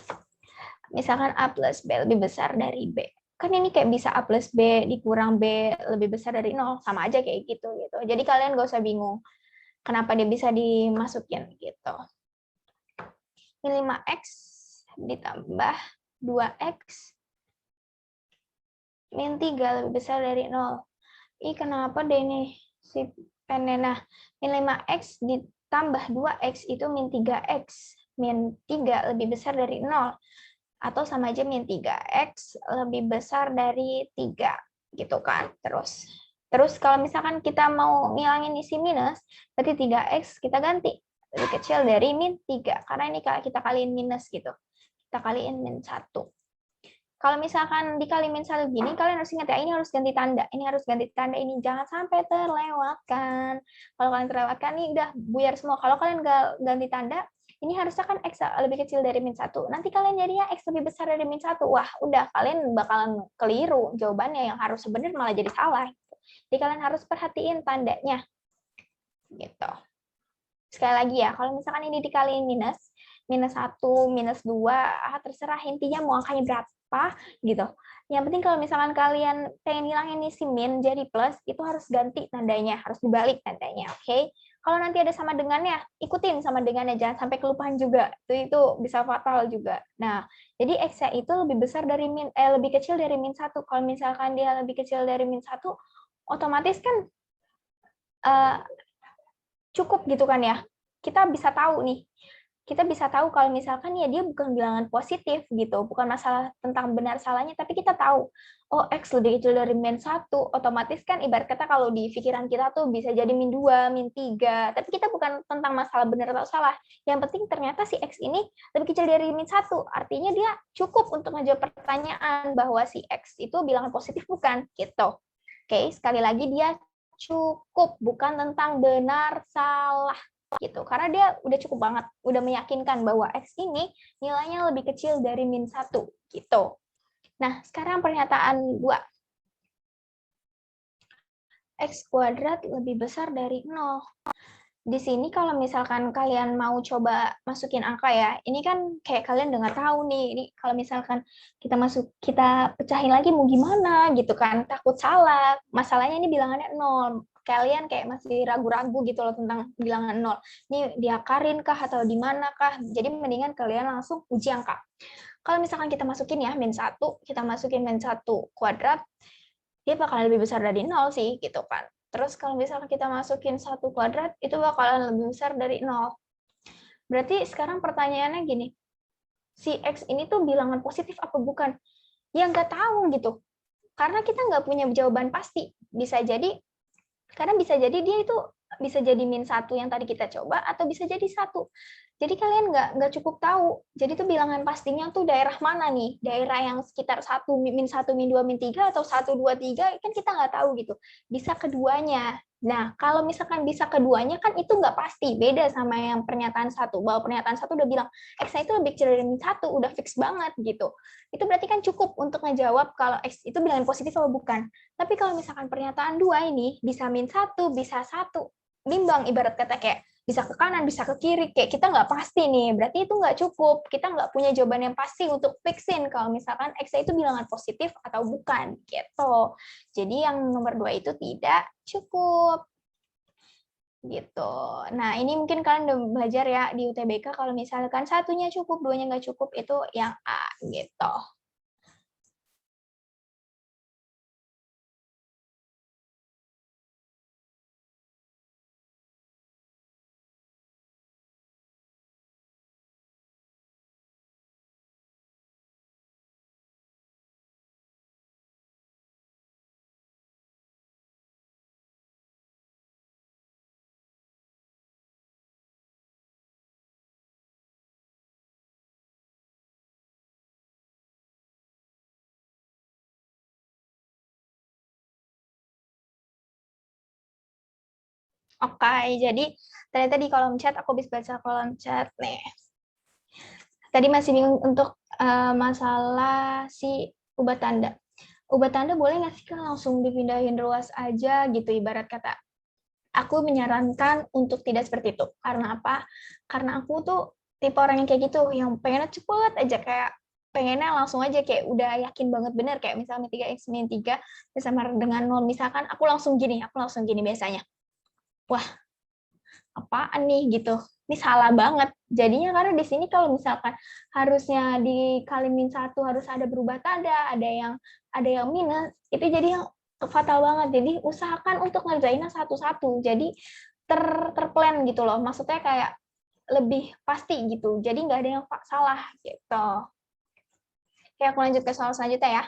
misalkan A plus B lebih besar dari B. Kan ini kayak bisa A plus B dikurang B lebih besar dari 0, sama aja kayak gitu. Jadi kalian gak usah bingung kenapa dia bisa dimasukin gitu. Min 5X ditambah 2X min 3 lebih besar dari 0. Kenapa deh ini si pennya? Nah, min 5X ditambah 2X itu min 3X. Min 3 lebih besar dari 0. Atau sama aja min 3X lebih besar dari 3. Gitu kan. Terus kalau misalkan kita mau ngilangin isi minus, berarti 3X kita ganti. Lebih kecil dari min 3. Karena ini kita kaliin minus gitu. Kita kaliin min 1. Kalau misalkan dikali min 1 gini, kalian harus ingat ya, ini harus ganti tanda. Ini harus ganti tanda, ini jangan sampai terlewatkan. Kalau kalian terlewatkan, ini udah buyar semua. Kalau kalian nggak ganti tanda, ini harusnya kan X lebih kecil dari min 1. Nanti kalian jadinya X lebih besar dari min 1. Wah, udah, kalian bakalan keliru. Jawabannya yang harus benar malah jadi salah. Jadi kalian harus perhatiin tandanya. Gitu. Sekali lagi ya, kalau misalkan ini dikaliin minus 1, minus 2, terserah intinya mau angkanya berapa gitu. Yang penting kalau misalkan kalian pengen ngilangin isi min jadi plus, itu harus ganti tandanya, harus dibalik tandanya, oke? Kalau nanti ada sama dengannya, ikutin sama dengannya, jangan sampai kelupaan juga. Itu bisa fatal juga. Nah, jadi X-nya itu lebih besar dari lebih kecil dari min 1. Kalau misalkan dia lebih kecil dari min 1, otomatis kan cukup gitu kan ya. Kita bisa tahu nih. Kita bisa tahu kalau misalkan ya dia bukan bilangan positif gitu, bukan masalah tentang benar salahnya, tapi kita tahu, oh X lebih kecil dari min 1, otomatis kan ibarat kata kalau di pikiran kita tuh bisa jadi min 2, min 3, tapi kita bukan tentang masalah benar atau salah. Yang penting ternyata si X ini lebih kecil dari min 1, artinya dia cukup untuk menjawab pertanyaan bahwa si X itu bilangan positif bukan, gitu. Oke, sekali lagi dia cukup, bukan tentang benar salah. Gitu, karena dia udah cukup banget, udah meyakinkan bahwa X ini nilainya lebih kecil dari min 1 gitu. Nah, sekarang pernyataan 2. X kuadrat lebih besar dari 0. Di sini kalau misalkan kalian mau coba masukin angka ya, ini kan kayak kalian udah nggak tahu nih, ini kalau misalkan kita pecahin lagi mau gimana gitu kan, takut salah, masalahnya ini bilangannya 0. Kalian kayak masih ragu-ragu gitu loh tentang bilangan 0. Ini diakarin kah atau di mana kah? Jadi mendingan kalian langsung uji angka. Kalau misalkan kita masukin ya min 1, kita masukin min 1 kuadrat, dia bakalan lebih besar dari 0 sih gitu kan. Terus kalau misalkan kita masukin 1 kuadrat, itu bakalan lebih besar dari 0. Berarti sekarang pertanyaannya gini, si X ini tuh bilangan positif apa bukan? Ya nggak tahu gitu. Karena kita nggak punya jawaban pasti. Bisa jadi, karena bisa jadi dia itu bisa jadi min 1 yang tadi kita coba, atau bisa jadi 1. Jadi kalian nggak cukup tahu. Jadi tuh bilangan pastinya tuh daerah mana nih? Daerah yang sekitar 1, min 1, min 2, min 3, atau 1, 2, 3, kan kita nggak tahu gitu. Bisa keduanya. Nah, kalau misalkan bisa keduanya kan itu nggak pasti. Beda sama yang pernyataan 1. Bahwa pernyataan 1 udah bilang, X itu lebih kecil dari min 1, udah fix banget gitu. Itu berarti kan cukup untuk ngejawab kalau X itu bilangan positif atau bukan. Tapi kalau misalkan pernyataan 2 ini, bisa min 1, bisa 1, bimbang, ibarat kata kayak bisa ke kanan, bisa ke kiri, kayak kita nggak pasti nih, berarti itu nggak cukup, kita nggak punya jawaban yang pasti untuk fixin kalau misalkan X itu bilangan positif atau bukan, gitu. Jadi yang nomor 2 itu tidak cukup, gitu. Nah, ini mungkin kalian udah belajar ya di UTBK, kalau misalkan satunya cukup, duanya nggak cukup, itu yang A, gitu. Oke, jadi ternyata di kolom chat, aku bisa baca kolom chat nih. Tadi masih bingung untuk masalah si ubah tanda. Ubah tanda boleh nggak sih kan langsung dipindahin ruas aja gitu, ibarat kata. Aku menyarankan untuk tidak seperti itu. Karena apa? Karena aku tuh tipe orang yang kayak gitu, yang pengennya cepet aja, kayak pengennya langsung aja, kayak udah yakin banget bener, kayak misalnya 3x min 3 sama dengan 0, misalkan aku langsung gini biasanya. Wah, apaan nih gitu, ini salah banget jadinya, karena di sini kalau misalkan harusnya dikali min 1 harus ada berubah tanda, ada yang minus, itu jadi yang fatal banget. Jadi usahakan untuk ngerjainnya satu-satu, jadi terplan gitu loh, maksudnya kayak lebih pasti gitu, jadi nggak ada yang salah gitu. Oke, aku lanjut ke soal selanjutnya ya.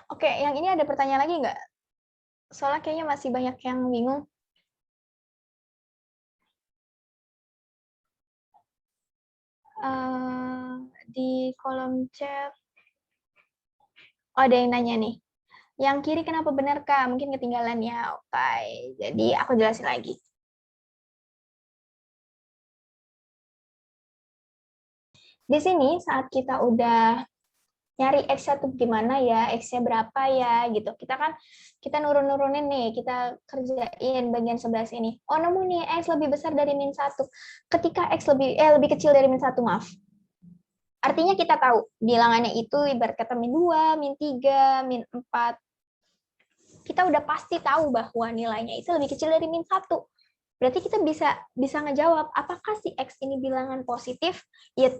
Oke, yang ini ada pertanyaan lagi nggak? Soalnya kayaknya masih banyak yang bingung. Di kolom chat, oh, ada yang nanya nih. Yang kiri kenapa benar, Kak? Mungkin ketinggalan ya. Oke, jadi aku jelasin lagi. Di sini saat kita udah nyari X-nya tuh gimana ya, X-nya berapa ya, gitu. Kita nurun-nurunin nih, kita kerjain bagian sebelah sini. Oh, nemu nih, X lebih besar dari min 1. Ketika X lebih kecil dari min 1, maaf. Artinya kita tahu bilangannya itu ibarat kata min 2, min 3, min 4. Kita udah pasti tahu bahwa nilainya itu lebih kecil dari min 1. Berarti kita bisa ngejawab, apakah si X ini bilangan positif? Ya,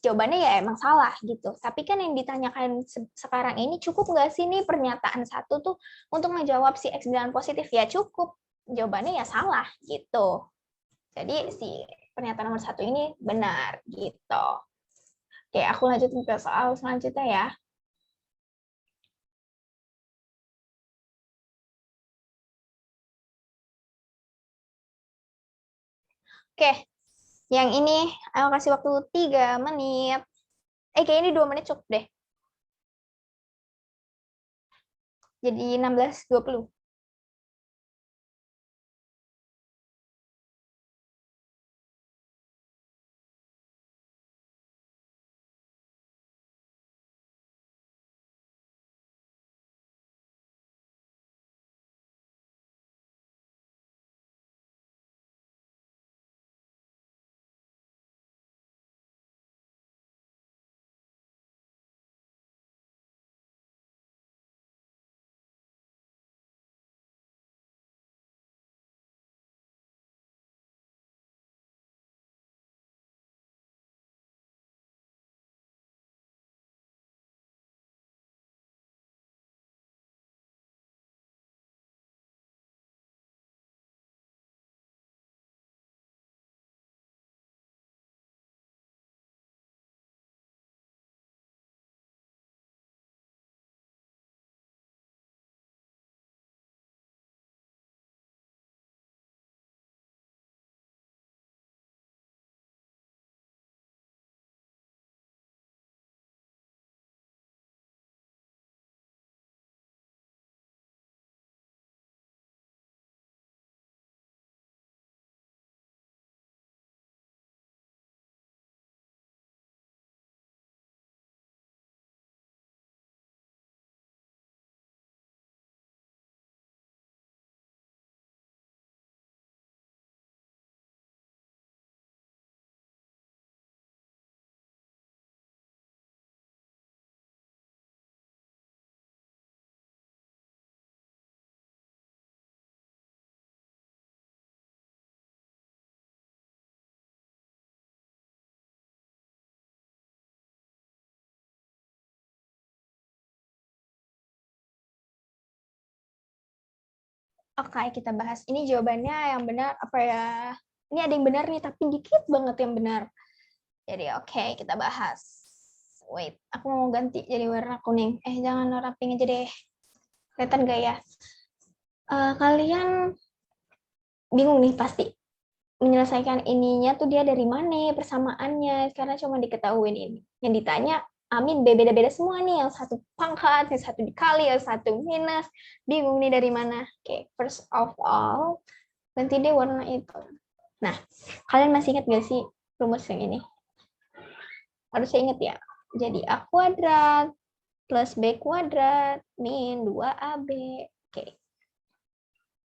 jawabannya ya emang salah gitu. Tapi kan yang ditanyakan sekarang ini, cukup nggak sih nih pernyataan 1 tuh untuk ngejawab si X bilangan positif? Ya cukup. Jawabannya ya salah gitu. Jadi si pernyataan nomor 1 ini benar gitu. Oke, aku lanjut ke soal selanjutnya ya. Oke, yang ini aku kasih waktu 3 menit. Kayaknya ini 2 menit cukup deh. Jadi 16:20. Oke, kita bahas. Ini jawabannya yang benar apa ya? Ini ada yang benar nih, tapi dikit banget yang benar. Jadi oke, kita bahas. Wait, aku mau ganti jadi warna kuning. Jangan warna pink aja deh. Kelihatan gak ya? Kalian bingung nih pasti. Menyelesaikan ininya tuh dia dari mana persamaannya, karena cuma diketahuin ini. Yang ditanya amin B beda-beda semua nih, yang satu pangkat, yang satu dikali, yang satu minus, bingung nih dari mana. Oke, first of all, ganti deh warna itu. Nah, kalian masih ingat gak sih rumus yang ini? Harusnya ingat ya. Jadi A kuadrat plus B kuadrat min 2AB. Oke.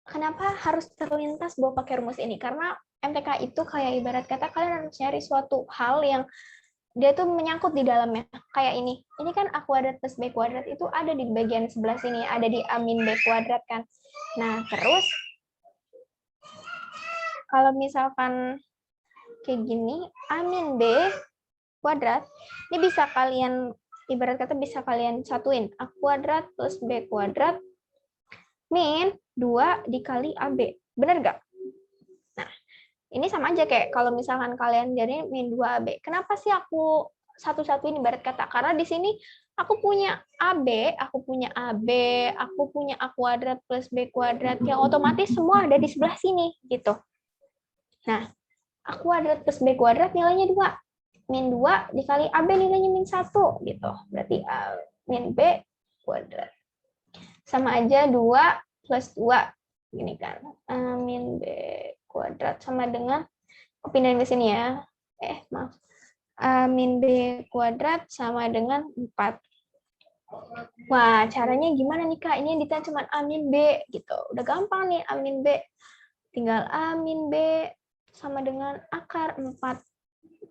Kenapa harus terlintas bawa pakai rumus ini? Karena MTK itu kayak ibarat kata kalian harus nyari suatu hal yang dia tuh menyangkut di dalamnya. Kayak ini. Ini kan A kuadrat plus B kuadrat itu ada di bagian sebelah sini. Ada di A min B kuadrat kan. Nah, terus kalau misalkan kayak gini, A min B kuadrat, ini bisa kalian, ibarat kata bisa kalian satuin. A kuadrat plus B kuadrat min 2 dikali AB. Bener nggak? Nah, ini sama aja kayak kalau misalkan kalian jadi min 2AB. Kenapa sih aku satu-satuin ibarat kata? Karena di sini aku punya AB, aku punya AB, aku punya A kuadrat plus B kuadrat, yang otomatis semua ada di sebelah sini, gitu. Nah, A kuadrat plus B kuadrat nilainya 2. Min 2 dikali AB nilainya min 1, gitu. Berarti A min B kuadrat. Sama aja 2 plus 2. Gini kan. A min B kuadrat sama dengan, pindahin ke sini ya. Maaf. A min B kuadrat sama dengan 4. Wah, caranya gimana nih Kak? Ini ditanya cuma A min B gitu. Udah gampang nih A min B. Tinggal A min B sama dengan akar 4.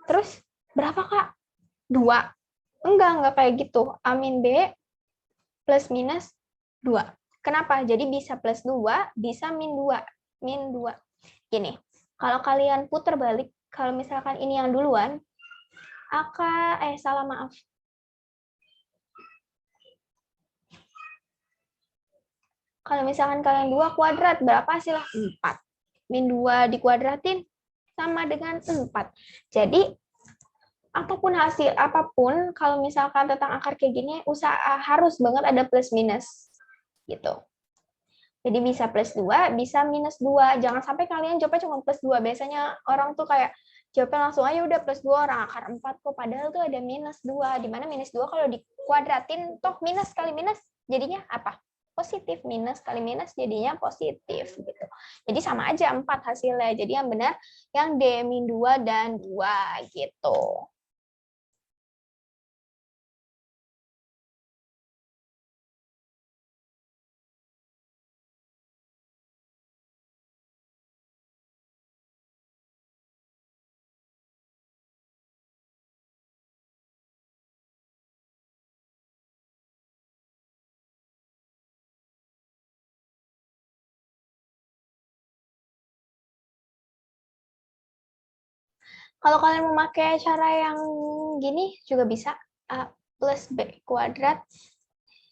Terus berapa Kak? 2. Enggak kayak gitu. A min B plus minus 2. Kenapa? Jadi bisa plus 2, bisa min 2. Min 2. Gini, kalau kalian putar balik, kalau misalkan ini yang duluan, salah maaf. Kalau misalkan kalian 2 kuadrat, berapa hasilnya? 4. Min 2 dikuadratin sama dengan 4. Jadi, apapun hasil, apapun, kalau misalkan tentang akar kayak gini, harus banget ada plus minus. Gitu. Jadi bisa plus 2, bisa minus 2. Jangan sampai kalian jawabnya cuma plus 2. Biasanya orang tuh kayak jawabnya langsung aja udah plus 2, orang akar 4 kok. Padahal tuh ada minus 2. Dimana minus 2 kalau dikuadratin, toh minus kali minus jadinya apa? Positif. Minus kali minus jadinya positif. Gitu. Jadi sama aja 4 hasilnya. Jadi yang benar yang D min 2 dan 2 gitu. Kalau kalian memakai cara yang gini juga bisa. A plus B kuadrat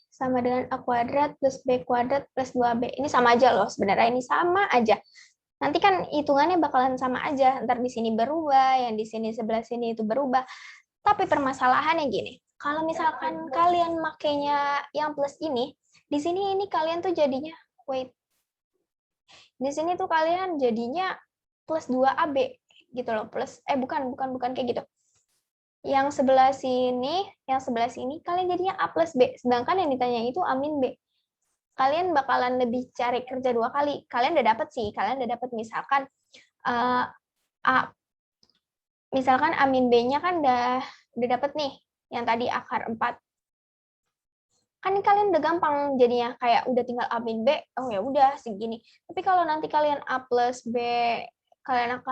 sama dengan A kuadrat plus B kuadrat plus 2B. Ini sama aja loh sebenarnya, ini sama aja. Nanti kan hitungannya bakalan sama aja. Ntar di sini berubah, yang di sini sebelah sini itu berubah. Tapi permasalahannya gini, kalau misalkan kalian makainya yang plus ini, di sini ini kalian tuh jadinya, di sini tuh kalian jadinya plus 2AB gitu loh, bukan kayak gitu. Yang sebelah sini kalian jadinya A plus B, sedangkan yang ditanya itu A min B. Kalian bakalan lebih cari kerja 2 kali. Kalian udah dapat misalkan misalkan A min B-nya kan udah dapat nih, yang tadi akar 4. Kan kalian udah gampang jadinya, kayak udah tinggal A min B, oh ya udah segini. Tapi kalau nanti kalian A plus B, kalian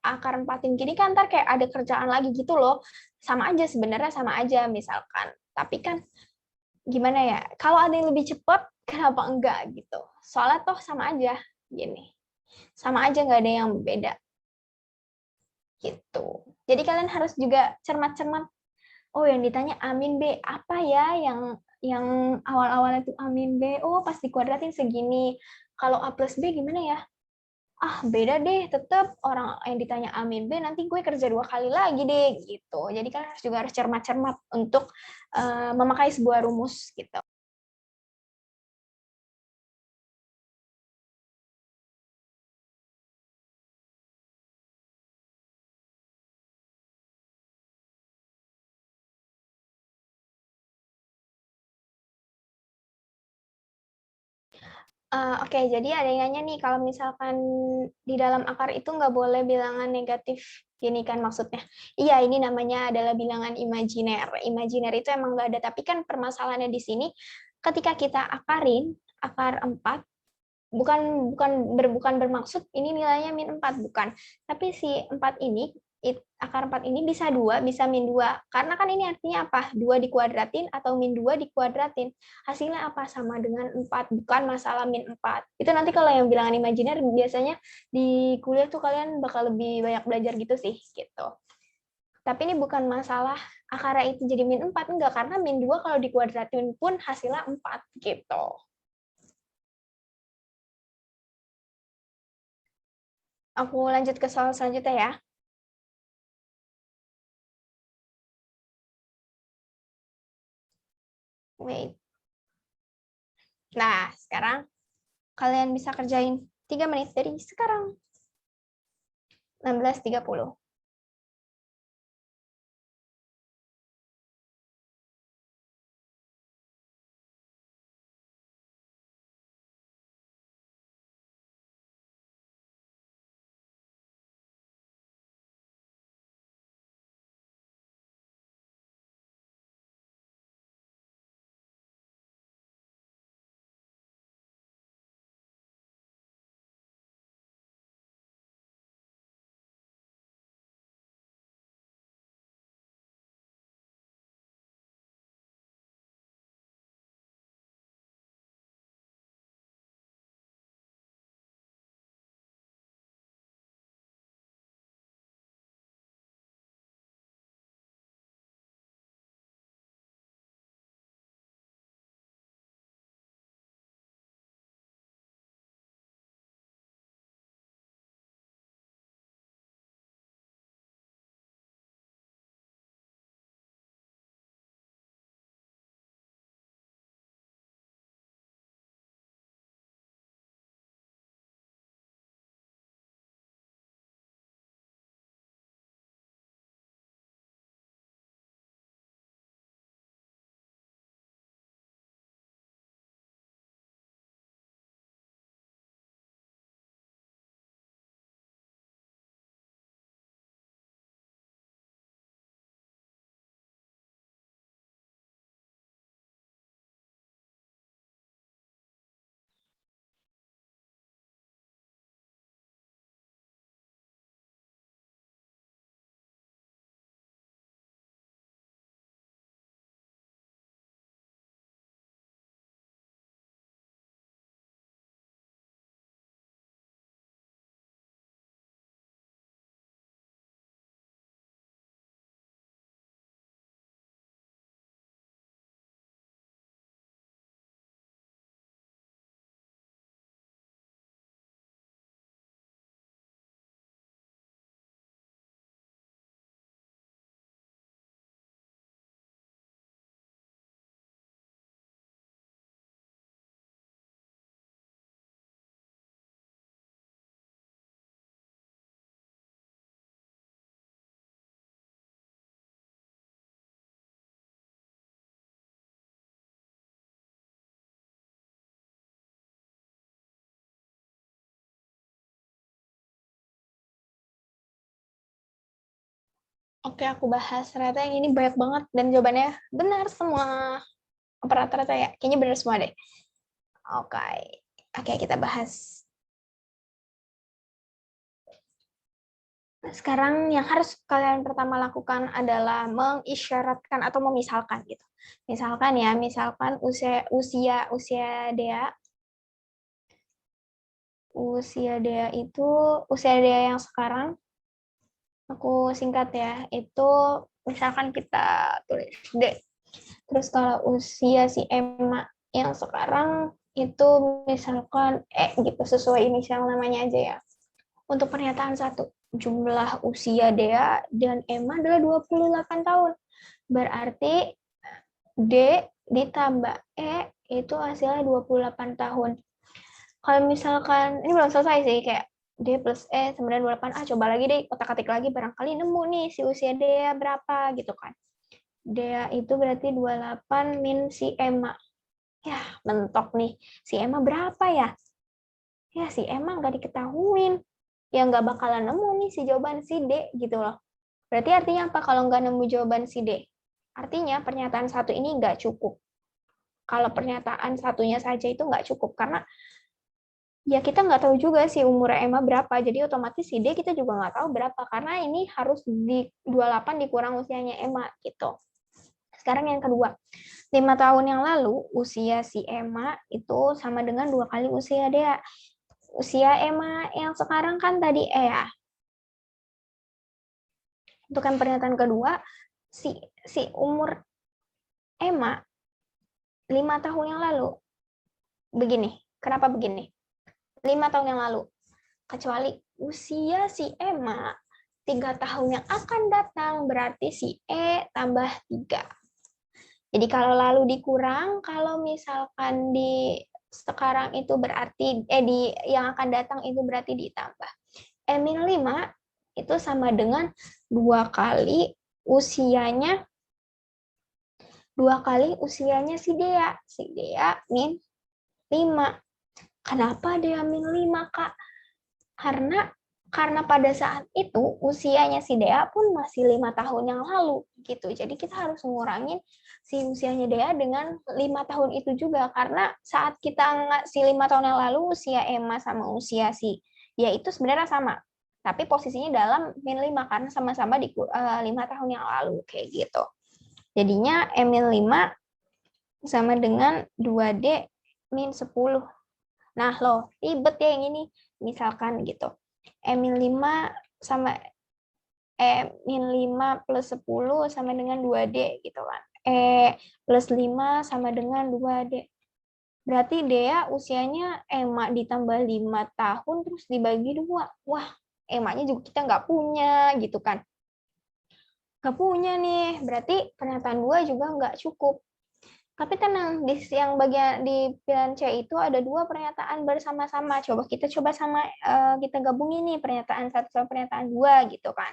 akar 4-in gini kan ntar kayak ada kerjaan lagi gitu loh. Sama aja sebenarnya, sama aja misalkan. Tapi kan gimana ya, kalau ada yang lebih cepat, kenapa enggak gitu. Soalnya toh sama aja gini. Sama aja, nggak ada yang beda. Gitu. Jadi kalian harus juga cermat-cermat. Oh, yang ditanya A min B, apa ya yang awal-awalnya itu A min B? Oh, pas dikuadratin segini. kalau A plus B gimana ya? Beda deh, tetap orang yang ditanya A min B, nanti gue kerja 2 kali lagi deh, gitu. Jadi kan juga harus cermat-cermat untuk memakai sebuah rumus, gitu. Oke, jadi ada yang nanya nih, kalau misalkan di dalam akar itu nggak boleh bilangan negatif, gini kan maksudnya. Iya, ini namanya adalah bilangan imajiner. Imajiner itu emang nggak ada, tapi kan permasalahannya di sini, ketika kita akarin, akar 4, bukan bermaksud ini nilainya min 4, bukan. Tapi si 4 ini, akar 4 ini bisa 2, bisa min 2. Karena kan ini artinya apa? 2 dikuadratin atau min 2 dikuadratin. Hasilnya apa? Sama dengan 4, bukan masalah min 4. Itu nanti kalau yang bilangan imajiner, biasanya di kuliah tuh kalian bakal lebih banyak belajar gitu sih, gitu. Tapi ini bukan masalah akarnya itu jadi min 4, enggak. Karena min 2 kalau dikuadratin pun hasilnya 4, gitu. Aku lanjut ke soal selanjutnya ya. Wait. Nah, sekarang kalian bisa kerjain 3 menit dari sekarang. 16.30. Oke, aku bahas. Ternyata yang ini banyak banget dan jawabannya benar semua. Rata-rata ya, kayaknya benar semua deh. Oke. Oke, kita bahas. Sekarang yang harus kalian pertama lakukan adalah mengisyaratkan atau memisalkan gitu. Misalkan ya, misalkan usia Dea itu usia Dea yang sekarang, aku singkat ya, itu misalkan kita tulis D. Terus kalau usia si Emma yang sekarang itu misalkan gitu sesuai inisial namanya aja ya. Untuk pernyataan 1, jumlah usia Dea dan Emma adalah 28 tahun. Berarti D ditambah E itu hasilnya 28 tahun. Kalau misalkan, ini belum selesai sih, kayak D plus E sama dengan 28. Coba lagi deh, otak-atik lagi, barangkali nemu nih si usia Dea berapa gitu kan. Dea itu berarti 28 min si Emma. Ya, mentok nih. Si Emma berapa ya? Ya, si Emma nggak diketahuin. Ya, nggak bakalan nemu nih si jawaban si D gitu loh. Berarti artinya apa kalau nggak nemu jawaban si D? Artinya pernyataan 1 ini nggak cukup. Kalau pernyataan satunya saja itu nggak cukup, karena ya kita nggak tahu juga sih umur Emma berapa, jadi otomatis si D kita juga nggak tahu berapa, karena ini harus di 28 dikurang usianya Emma gitu. Sekarang yang kedua, 5 tahun yang lalu usia si Emma itu sama dengan 2 kali usia Dea. Usia Emma yang sekarang kan tadi E ya. Untuk yang pernyataan kedua, si umur Emma 5 tahun yang lalu. Begini, kenapa begini? 5 tahun yang lalu. Kecuali usia si Emma 3 tahun yang akan datang, berarti si E tambah 3. Jadi kalau lalu dikurang, kalau misalkan di sekarang itu berarti, di yang akan datang itu berarti ditambah. E-5 itu sama dengan 2 kali usianya si Dea. Si Dea min 5. Kenapa Dea min 5, Kak? Karena pada saat itu usianya si Dea pun masih 5 tahun yang lalu gitu. Jadi kita harus ngurangin si usianya Dea dengan 5 tahun itu juga, karena saat kita si 5 tahun yang lalu usia Emma sama usia si Dea itu sebenarnya sama. Tapi posisinya dalam min 5 karena sama-sama di 5 tahun yang lalu kayak gitu. Jadinya E min 5 sama dengan 2D min 10. Nah, loh, ribet ya yang ini. Misalkan gitu. E-5 sama E-5 plus 10 sama dengan 2D gitu kan. E plus 5 sama dengan 2D. Berarti Dea usianya Emma ditambah 5 tahun terus dibagi 2. Wah, Emma-nya juga kita nggak punya gitu kan. Nggak punya nih, berarti pernyataan 2 juga nggak cukup. Tapi tenang, di yang bagian di pilihan C itu ada 2 pernyataan bersama-sama. Kita kita gabungin nih pernyataan 1 sama pernyataan 2 gitu kan.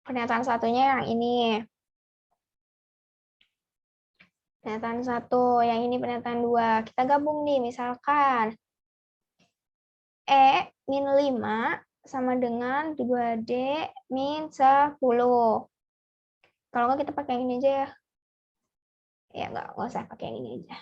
Pernyataan satunya yang ini. Pernyataan 1, yang ini pernyataan 2. Kita gabung nih, misalkan E min 5 sama dengan 2D min 10. Kalau nggak kita pakai yang ini aja ya. Ya nggak usah pakai yang ini aja.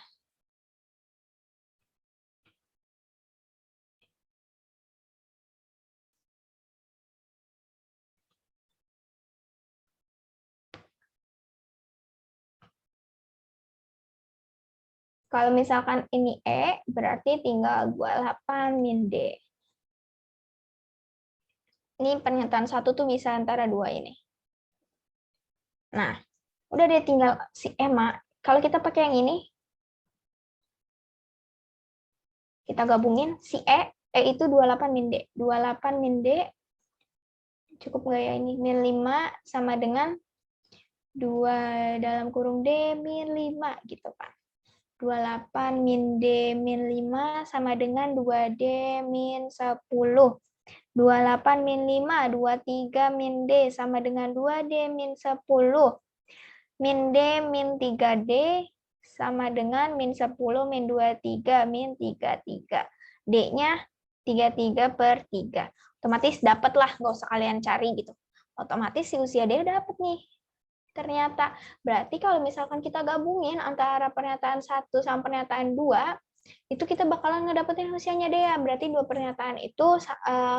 Kalau misalkan ini E, berarti tinggal 28 min D. Ini pernyataan 1 tuh bisa antara 2 ini. Nah, udah deh tinggal si Emma. Kalau kita pakai yang ini, kita gabungin si E itu 28 min D. 28 min D, cukup nggak ya ini? Min 5 sama dengan 2 dalam kurung D min 5 gitu kan. 28 min D min 5 sama dengan 2D min 10. 28 min 5, 23 min D sama dengan 2D min 10. Min D min 3D sama dengan min 10 min 23 min 33. D-nya 33 per 3. Otomatis dapat lah, nggak usah kalian cari gitu. Otomatis si usia D dapat nih. Ternyata berarti kalau misalkan kita gabungin antara pernyataan 1 sama pernyataan 2, itu kita bakalan ngedapetin usianya Dea. Berarti 2 pernyataan itu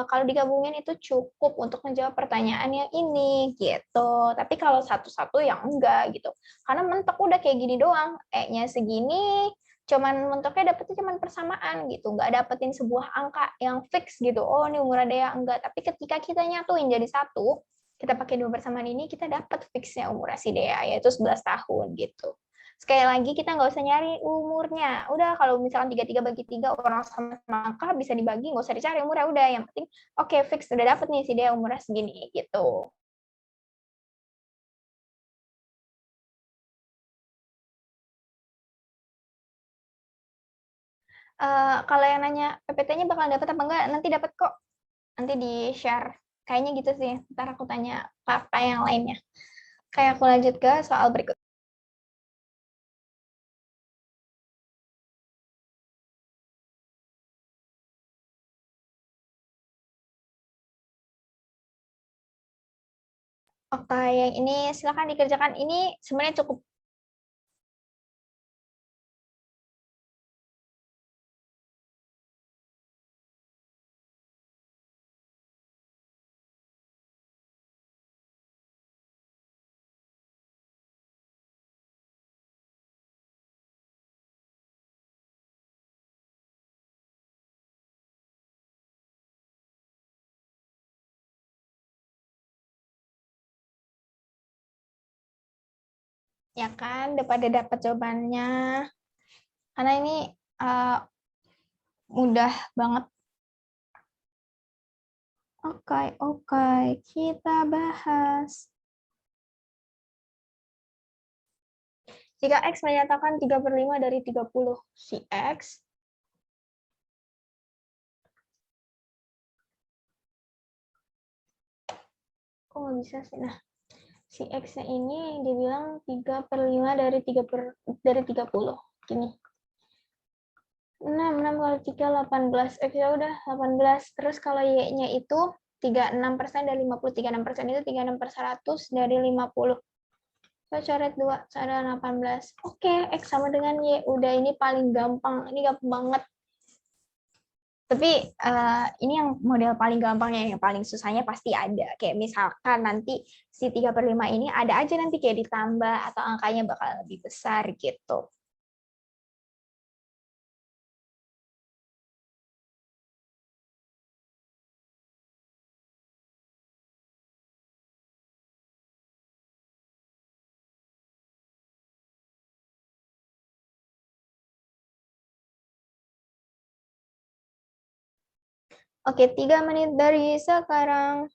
kalau digabungin itu cukup untuk menjawab pertanyaan yang ini gitu. Tapi kalau satu-satu yang enggak gitu. Karena mentok udah kayak gini doang. E-nya segini, cuman mentoknya dapetnya cuman persamaan gitu. Nggak dapetin sebuah angka yang fix gitu. Oh, ini umur Dea enggak. Tapi ketika kita nyatuin jadi 1, kita pakai 2 persamaan ini, kita dapat fixnya umur si Dea, yaitu 11 tahun gitu. Sekali lagi kita nggak usah nyari umurnya. Udah kalau misalkan 33 bagi 3 orang sama angka bisa dibagi, nggak usah dicari umurnya. Udah yang penting oke fix udah dapet nih si dia umurnya segini gitu. Kalau yang nanya PPT-nya bakal dapat apa enggak, nanti dapat kok. Nanti di-share. Kayaknya gitu sih. Ntar aku tanya kakak yang lainnya. Kayak aku lanjut ke soal berikut. Oke, yang ini silakan dikerjakan. Ini sebenarnya cukup. Ya kan, udah pada dapat jawabannya. Karena ini mudah banget. Oke, kita bahas. Jika X menyatakan 3/5 dari 30 si X, kok nggak bisa sih? Nah, si X-nya ini dibilang 3/5 dari 30. Gini. 6 kali 3, 18. X ya udah 18. Terus kalau Y-nya itu 36% dari 50. 36% itu 36/100 dari 50. Saya coret 2, ada 18. Oke, X sama dengan Y. Udah, ini paling gampang. Ini gampang banget. Tapi ini yang model paling gampangnya, yang paling susahnya pasti ada. Kayak misalkan nanti si 3/5 ini ada aja nanti kayak ditambah atau angkanya bakal lebih besar gitu. Oke, 3 menit dari sekarang.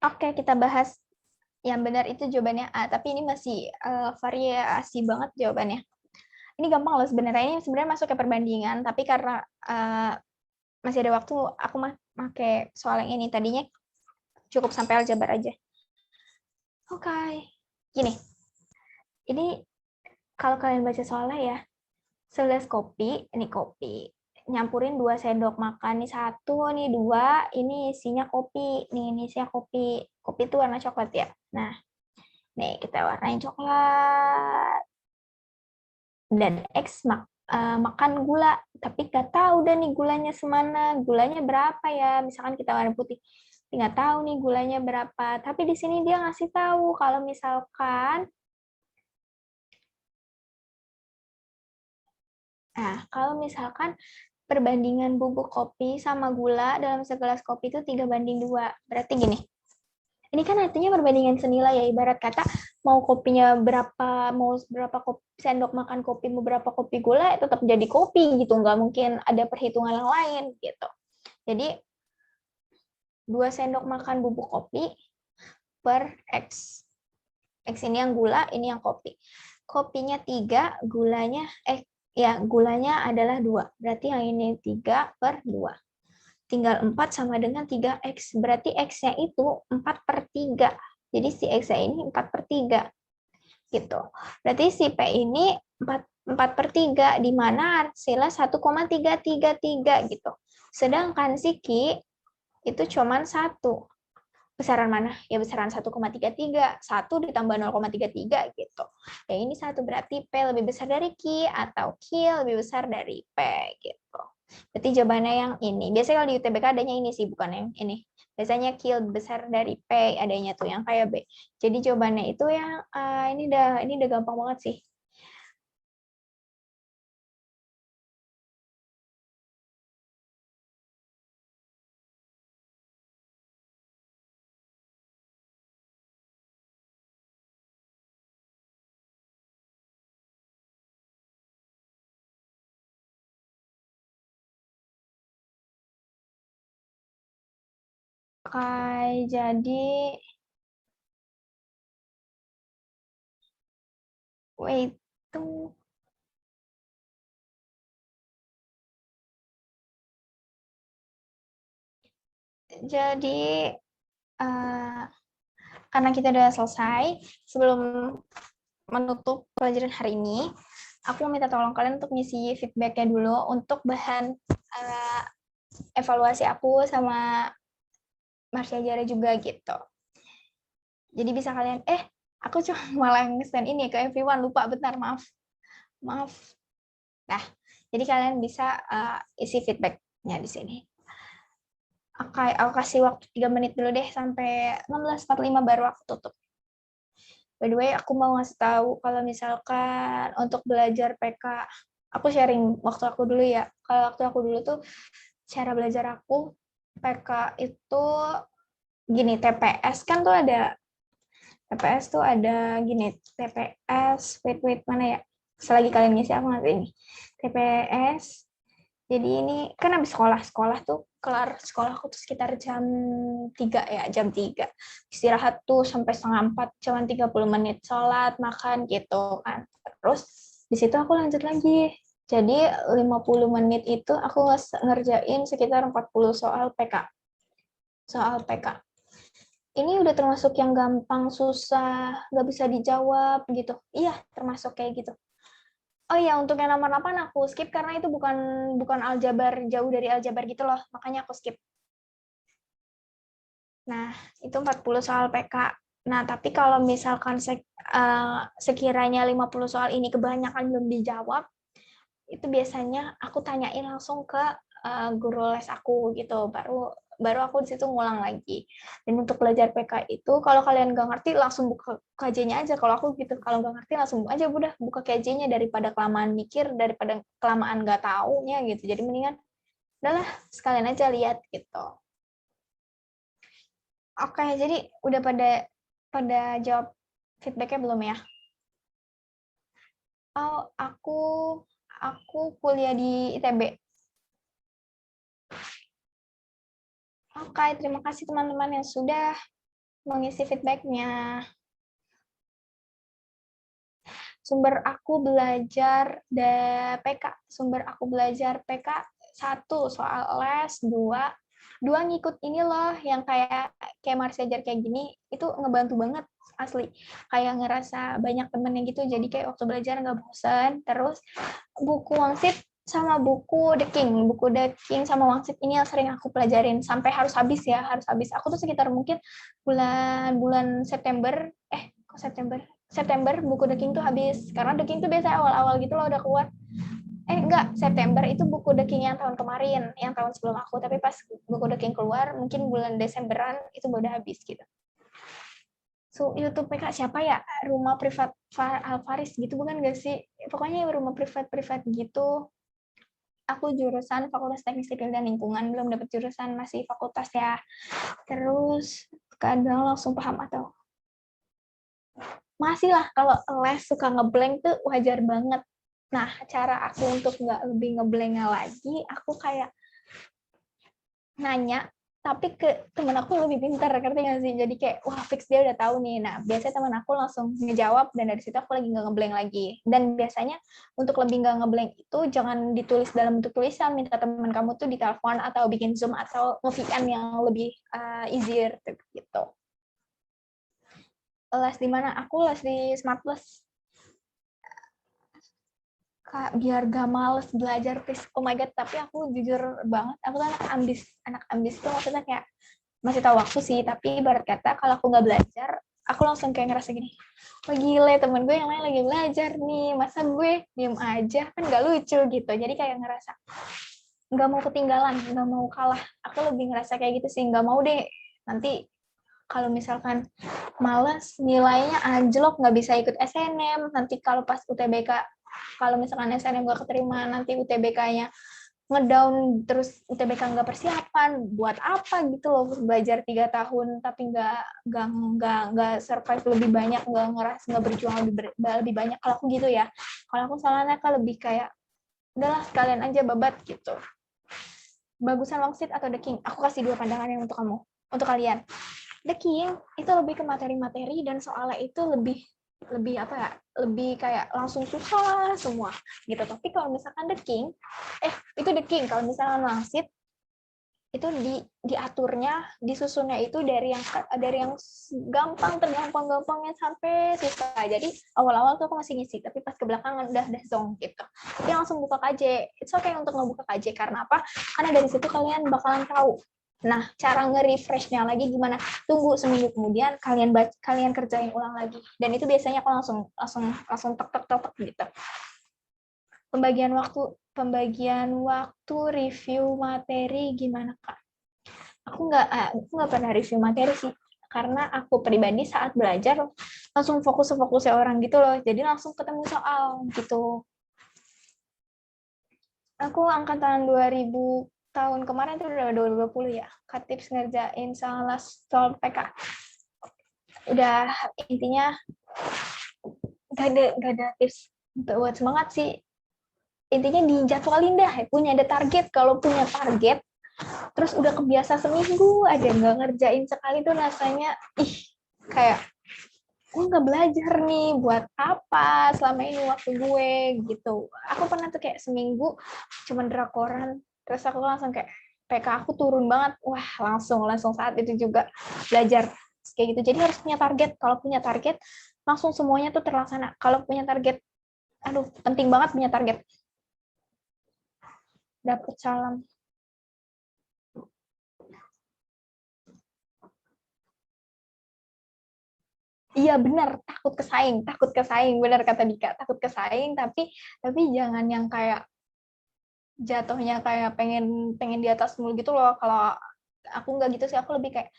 Oke, kita bahas yang benar itu jawabannya A, tapi ini masih variasi banget jawabannya. Ini gampang loh sebenarnya, ini sebenarnya masuk ke perbandingan, tapi karena masih ada waktu, aku pakai soal yang ini. Tadinya cukup sampai aljabar aja. Oke, gini. Ini kalau kalian baca soalnya ya, 11 kopi, ini kopi. Nyampurin 2 sendok makan, nih 1, nih 2, ini isinya kopi. Nih, ini isinya kopi. Kopi itu warna coklat ya. Nah, nih kita warnain coklat. Dan X makan gula, tapi nggak tahu udah nih gulanya semana, gulanya berapa ya, misalkan kita warna putih, nggak tahu nih gulanya berapa, tapi di sini dia ngasih tahu kalau misalkan, perbandingan bubuk kopi sama gula dalam segelas kopi itu 3/2, berarti gini, Ini kan artinya perbandingan senilai ya, ibarat kata mau kopinya berapa, mau berapa sendok makan kopi, mau berapa kopi gula, tetap jadi kopi gitu, nggak mungkin ada perhitungan yang lain gitu. Jadi 2 sendok makan bubuk kopi per X. X ini yang gula, ini yang kopi. Kopinya 3, gulanya gulanya adalah 2. Berarti yang ini 3 per 2. Tinggal 4 sama dengan 3X. Berarti X-nya itu 4/3. Jadi si X-nya ini 4/3. Gitu. Berarti si P ini 4/3, di mana hasilnya 1,333 gitu. Sedangkan si Q itu cuma 1. Besaran mana? Ya besaran 1,33. 1 ditambah 0,33 gitu. Ya ini 1, berarti P lebih besar dari Q atau Q lebih besar dari P gitu. Berarti jawabannya yang ini. Biasanya kalau di UTBK adanya ini sih, bukan yang ini. Biasanya Q lebih besar dari P, adanya tuh yang kayak B. Jadi jawabannya itu yang ini udah gampang banget sih. Oke, jadi wait tuh. Jadi karena kita udah selesai, sebelum menutup pelajaran hari ini, aku minta tolong kalian untuk ngisi feedback-nya dulu untuk bahan evaluasi aku sama Marsha Jara juga gitu. Jadi bisa kalian, aku cuma malah nge-send ini ke everyone, lupa, bentar, maaf. Nah, jadi kalian bisa isi feedback-nya di sini. Oke, aku kasih waktu 3 menit dulu deh, sampai 16.45 baru aku tutup. By the way, aku mau ngasih tahu kalau misalkan untuk belajar PK, aku sharing waktu aku dulu ya. Kalau waktu aku dulu tuh, cara belajar aku, PK itu gini, TPS kan tuh ada, TPS tuh ada gini, TPS, wait, mana ya? Selagi kalian ngisi, aku ngasih ini. TPS, jadi ini kan habis sekolah tuh, kelar sekolah aku tuh sekitar jam 3 ya, jam 3. Istirahat tuh sampai setengah 4, cuma 30 menit sholat, makan gitu kan. Terus di situ aku lanjut lagi. Jadi 50 menit itu aku ngerjain sekitar 40 soal PK. Ini udah termasuk yang gampang, susah, nggak bisa dijawab gitu. Iya, termasuk kayak gitu. Oh iya, untuk yang nomor 8 aku skip karena itu bukan aljabar, jauh dari aljabar gitu loh, makanya aku skip. Nah, itu 40 soal PK. Nah, tapi kalau misalkan sekiranya 50 soal ini kebanyakan belum dijawab, itu biasanya aku tanyain langsung ke guru les aku gitu, baru aku di situ ngulang lagi. Dan untuk belajar PK itu, kalau kalian nggak ngerti, langsung buka KJ-nya aja. Kalau aku gitu, kalau nggak ngerti langsung aja udah buka KJ-nya, daripada kelamaan mikir, daripada kelamaan nggak taunya gitu. Jadi mendingan udahlah sekalian aja lihat gitu. Oke, jadi udah pada jawab feedbacknya belum ya? Oh, aku kuliah di ITB. Oke, terima kasih teman-teman yang sudah mengisi feedback-nya. Sumber aku belajar PK. Sumber aku belajar PK 1 soal les, 2 ngikut ini loh yang kayak Marsha ajar kayak gini, itu ngebantu banget asli. Kayak ngerasa banyak temennya gitu, jadi kayak waktu belajar nggak bosan. Terus buku Wangsit sama buku The King sama Wangsit ini yang sering aku pelajarin sampai harus habis ya, harus habis. Aku tuh sekitar mungkin bulan September, September buku The King tuh habis, karena The King tuh biasa awal-awal gitu loh udah keluar. Enggak, September itu buku The King yang tahun kemarin, yang tahun sebelum aku, tapi pas buku The King keluar, mungkin bulan Desemberan itu udah habis gitu. So, YouTube PK siapa ya? Rumah Privat Alvaris gitu bukan gak sih? Pokoknya rumah privat gitu. Aku jurusan Fakultas Teknik Sipil dan Lingkungan, belum dapat jurusan, masih fakultas ya. Terus kadang langsung paham atau masih lah kalau les suka ngeblank tuh wajar banget. Nah, cara aku untuk nggak lebih ngeblanknya lagi, aku kayak nanya, tapi ke temen aku lebih pintar, ngerti nggak sih? Jadi kayak, wah fix dia udah tahu nih. Nah, biasanya temen aku langsung ngejawab, dan dari situ aku lagi nggak ngeblank lagi. Dan biasanya untuk lebih nggak ngeblank itu, jangan ditulis dalam bentuk tulisan, minta teman kamu tuh ditelepon, atau bikin Zoom, atau nge-VN yang lebih easier, gitu. Les di mana? Aku les di Smartless. Kak, biar gak males belajar, please. Oh my God, tapi aku jujur banget, aku tuh anak ambis tuh maksudnya kayak masih tahu waktu sih, tapi ibarat kata kalau aku nggak belajar, aku langsung kayak ngerasa gini, wah gile, temen gue yang lain lagi belajar nih, masa gue diem aja, kan nggak lucu gitu. Jadi kayak ngerasa nggak mau ketinggalan, nggak mau kalah. Aku lebih ngerasa kayak gitu sih, nggak mau deh nanti kalau misalkan males, nilainya anjlok, nggak bisa ikut SNM, nanti kalau pas UTBK, kalau misalkan SNM nggak keterima, nanti UTBK-nya ngedown, terus UTBK nggak persiapan, buat apa gitu loh, belajar 3 tahun, tapi nggak survive lebih banyak, nggak ngerasa, nggak berjuang lebih banyak. Kalau aku gitu ya, kalau aku soalnya kan lebih kayak, udahlah sekalian aja babat gitu. Bagusan Wangsit atau The King? Aku kasih 2 pandangan yang untuk kamu, untuk kalian. The King itu lebih ke materi-materi dan soalnya itu lebih apa ya, lebih kayak langsung susah semua gitu. Tapi kalau misalkan The King, itu The King. Kalau misalkan Wangsit itu diaturnya, disusunnya itu dari yang gampang, tergampang-gampangnya sampai susah. Jadi awal-awal tuh aku masih ngisi, tapi pas ke belakang udah zong gitu. Tapi langsung buka KJ. It's okay untuk ngebuka KJ, karena apa? Karena dari situ kalian bakalan tahu. Nah, cara nge-refresh-nya lagi gimana? Tunggu seminggu kemudian kalian kerjain ulang lagi. Dan itu biasanya aku langsung tek gitu. Pembagian waktu review materi gimana, Kak? Aku nggak pernah review materi sih, karena aku pribadi saat belajar langsung fokusnya orang gitu loh. Jadi langsung ketemu soal gitu. Aku angkatan 2000 tahun kemarin tuh udah 2020 ya, Kak, tips ngerjain soal PK. Udah, intinya gak ada tips buat semangat sih. Intinya dijadwalin dah, ada target. Kalau punya target, terus udah kebiasa seminggu aja nggak ngerjain sekali tuh rasanya, kayak gue nggak belajar nih, buat apa selama ini waktu gue gitu. Aku pernah tuh kayak seminggu cuman drakoran, terus aku langsung kayak PK aku turun banget, wah langsung saat itu juga belajar kayak gitu. Jadi harus punya target. Kalau punya target langsung semuanya tuh terlaksana. Kalau punya target, aduh penting banget punya target. Dapet salam. Iya benar, takut kesaing, benar kata Dika, takut kesaing, tapi jangan yang kayak jatuhnya kayak pengen di atas mulu gitu loh. Kalau aku nggak gitu sih, aku lebih kayak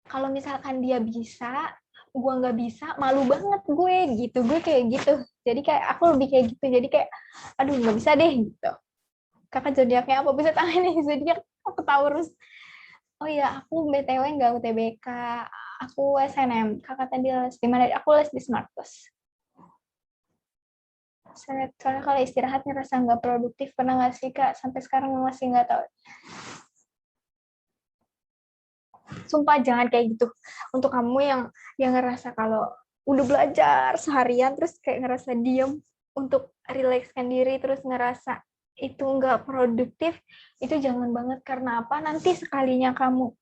kalau misalkan dia bisa, gue nggak bisa, malu banget gue gitu, gue kayak gitu. Jadi kayak aku lebih kayak gitu, jadi kayak aduh nggak bisa deh gitu. Kakak zodiaknya apa? Bisa tangan nih zodiak aku Taurus. Oh iya, aku BTW nggak UTBK, aku SNM. Kakak tadi les di mana? Aku les di Smartless. Soalnya kalau istirahat ngerasa nggak produktif, pernah nggak sih, Kak? Sampai sekarang masih nggak tahu. Sumpah jangan kayak gitu. Untuk kamu yang ngerasa kalau udah belajar seharian, terus kayak ngerasa diem untuk rilekskan diri, terus ngerasa itu nggak produktif, itu jangan banget. Karena apa? Nanti sekalinya kamu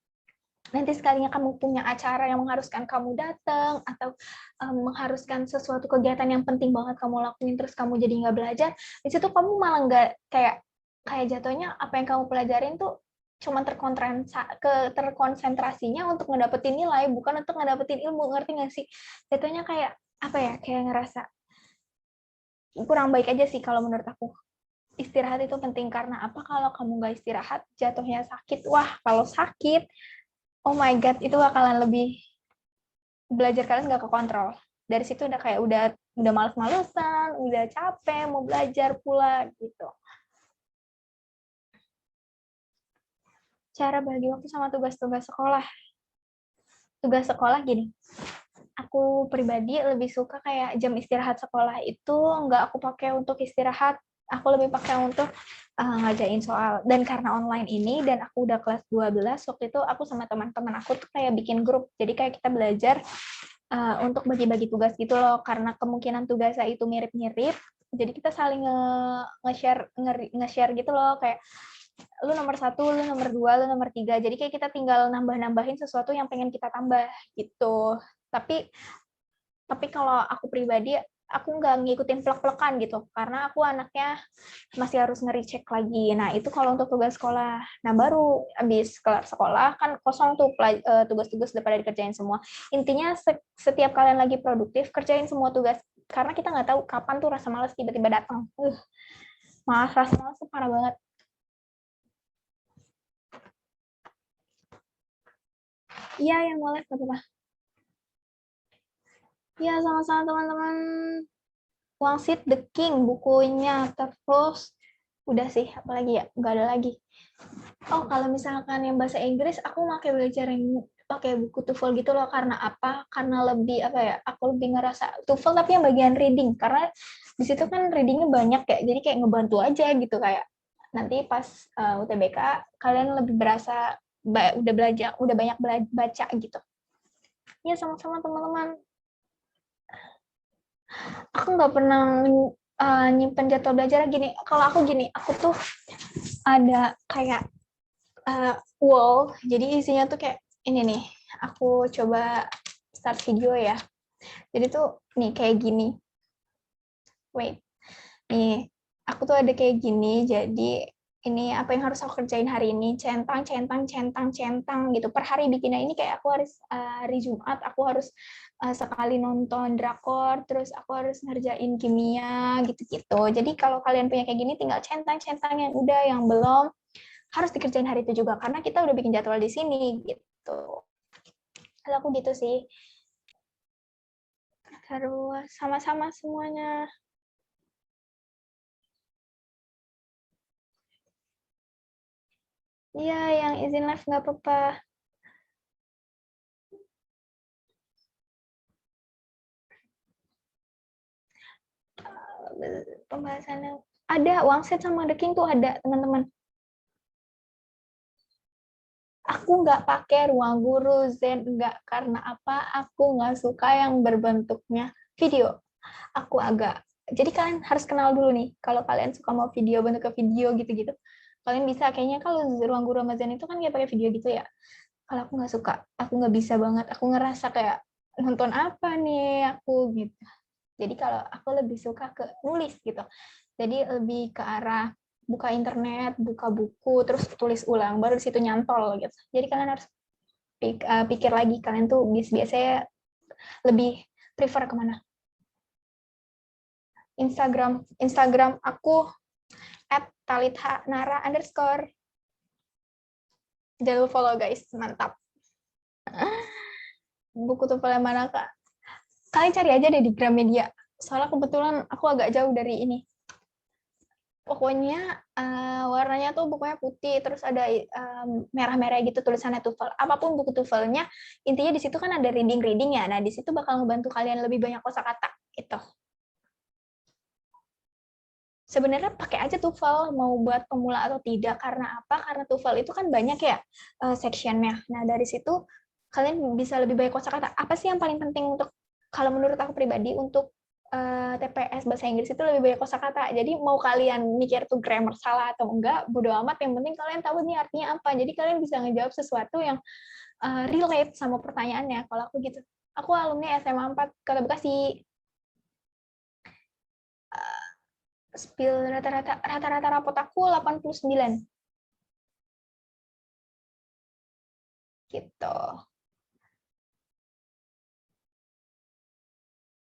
punya acara yang mengharuskan kamu datang, atau mengharuskan sesuatu kegiatan yang penting banget kamu lakuin, terus kamu jadi nggak belajar, di situ kamu malah nggak kayak jatuhnya apa yang kamu pelajarin tuh cuma terkonsentrasinya untuk ngedapetin nilai, bukan untuk ngedapetin ilmu, ngerti nggak sih? Jatuhnya kayak apa ya, kayak ngerasa kurang baik aja sih kalau menurut aku. Istirahat itu penting, karena apa? Kalau kamu nggak istirahat, jatuhnya sakit. Wah, kalau sakit, oh my God, itu bakalan lebih belajar kalian nggak kekontrol. Dari situ udah kayak udah males-malesan, udah capek mau belajar pula gitu. Cara bagi waktu sama tugas-tugas sekolah. tugas sekolah gini. Aku pribadi lebih suka kayak jam istirahat sekolah itu nggak aku pakai untuk istirahat, aku lebih pakai untuk ngajain soal. Dan karena online ini dan aku udah kelas 12, waktu itu aku sama teman-teman aku tuh kayak bikin grup. Jadi kayak kita belajar untuk bagi-bagi tugas gitu loh, karena kemungkinan tugasnya itu mirip-mirip. Jadi kita saling nge-share gitu loh, kayak lu nomor 1, lu nomor 2, lu nomor 3. Jadi kayak kita tinggal nambah-nambahin sesuatu yang pengen kita tambah gitu. Tapi kalau aku pribadi, aku nggak ngikutin plek-plekan gitu, karena aku anaknya masih harus nge-recheck lagi. Nah, itu kalau untuk tugas sekolah. Nah, baru habis kelar sekolah, kan kosong tuh tugas-tugas udah pada dikerjain semua. Intinya, setiap kalian lagi produktif, kerjain semua tugas. Karena kita nggak tahu kapan tuh rasa malas tiba-tiba datang. Malas, rasa malas tuh parah banget. Iya, yang malas, nggak apa-apa. Ya, sama-sama teman-teman. Wangsit The King bukunya, terus udah sih, apalagi ya, nggak ada lagi. Oh, kalau misalkan yang bahasa Inggris, aku pakai buku TOEFL gitu loh. Karena apa? Karena lebih apa ya? Aku lebih ngerasa TOEFL tapi yang bagian reading, karena di situ kan readingnya banyak ya, jadi kayak ngebantu aja gitu, kayak nanti pas UTBK kalian lebih berasa udah banyak baca gitu. Ya, sama-sama teman-teman. Aku nggak pernah nyimpen jadwal belajar gini. Kalau aku gini, aku tuh ada kayak wall, jadi isinya tuh kayak ini nih. Aku coba start video ya. Jadi tuh nih kayak gini. Wait, nih aku tuh ada kayak gini. Jadi ini apa yang harus aku kerjain hari ini, centang gitu per hari bikinnya. Ini kayak aku harus hari Jumat aku harus sekali nonton drakor, terus aku harus ngerjain kimia gitu-gitu. Jadi kalau kalian punya kayak gini, tinggal centang yang udah, yang belum harus dikerjain hari itu juga, karena kita udah bikin jadwal di sini gitu. Kalau aku gitu sih. Terus sama-sama semuanya. Iya, yang izin live nggak apa-apa. Pembahasannya ada, Wangsit sama The King tuh ada, teman-teman. Aku nggak pakai ruang guru Zen, nggak. Karena apa? Aku nggak suka yang berbentuknya video. Aku jadi kalian harus kenal dulu nih, kalau kalian suka mau video, bentuk ke video gitu-gitu, kalian bisa, kayaknya kalau ruang guru sama Zen itu kan kayak pakai video gitu ya. Kalau aku nggak suka, aku nggak bisa banget, aku ngerasa kayak nonton apa nih aku gitu. Jadi kalau aku lebih suka ke nulis gitu, jadi lebih ke arah buka internet, buka buku, terus tulis ulang, baru di situ nyantol gitu. Jadi kalian harus pikir lagi, kalian tuh biasanya lebih prefer kemana. Instagram aku @talithanara_. Jangan lupa follow guys, mantap. Buku TOEFL yang mana kak? Kalian cari aja deh di Gramedia. Soalnya kebetulan aku agak jauh dari ini. Pokoknya warnanya tuh bukunya putih, terus ada merah-merah gitu tulisannya TOEFL. Apapun buku TOEFL-nya, intinya di situ kan ada reading ya. Nah, di situ bakal ngebantu kalian lebih banyak kosakata gitu. Sebenarnya pakai aja TOEFL mau buat pemula atau tidak. Karena apa? Karena TOEFL itu kan banyak ya section-nya. Nah, dari situ kalian bisa lebih banyak kosakata. Apa sih yang paling penting untuk, kalau menurut aku pribadi, untuk TPS bahasa Inggris itu lebih banyak kosakata. Jadi mau kalian mikir tuh grammar salah atau enggak, bodo amat, yang penting kalian tahu nih artinya apa. Jadi kalian bisa ngejawab sesuatu yang relate sama pertanyaannya. Kalau aku gitu. Aku alumni SMA 4 Kota Bekasi. Spill rata-rata rapot aku 89. Gitu.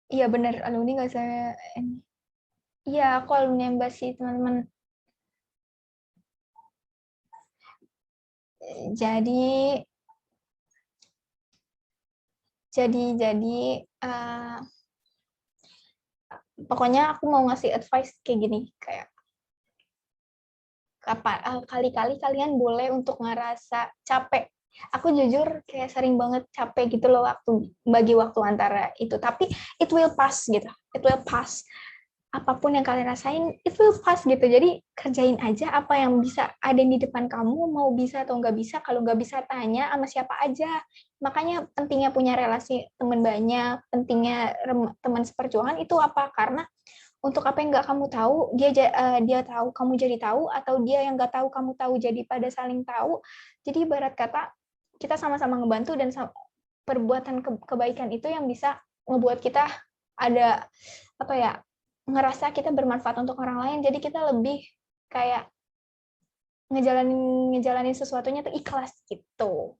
Iya bener, alumni nggak saya. Iya, aku alumni Embasi, teman-teman. Jadi pokoknya aku mau ngasih advice kayak gini, kayak kali-kali kalian boleh untuk ngerasa capek Aku jujur kayak sering banget capek gitu loh waktu bagi waktu antara itu. Tapi it will pass gitu. It will pass. Apapun yang kalian rasain, it will pass gitu. Jadi kerjain aja apa yang bisa ada di depan kamu, mau bisa atau nggak bisa. Kalau nggak bisa tanya sama siapa aja. Makanya pentingnya punya relasi teman banyak, pentingnya teman seperjuangan itu apa? Karena untuk apa yang nggak kamu tahu, dia tahu, kamu jadi tahu, atau dia yang nggak tahu, kamu tahu, jadi pada saling tahu. Jadi ibarat kata, kita sama-sama ngebantu dan perbuatan kebaikan itu yang bisa ngebuat kita ada apa ya, ngerasa kita bermanfaat untuk orang lain. Jadi kita lebih kayak ngejalanin sesuatunya tuh ikhlas gitu.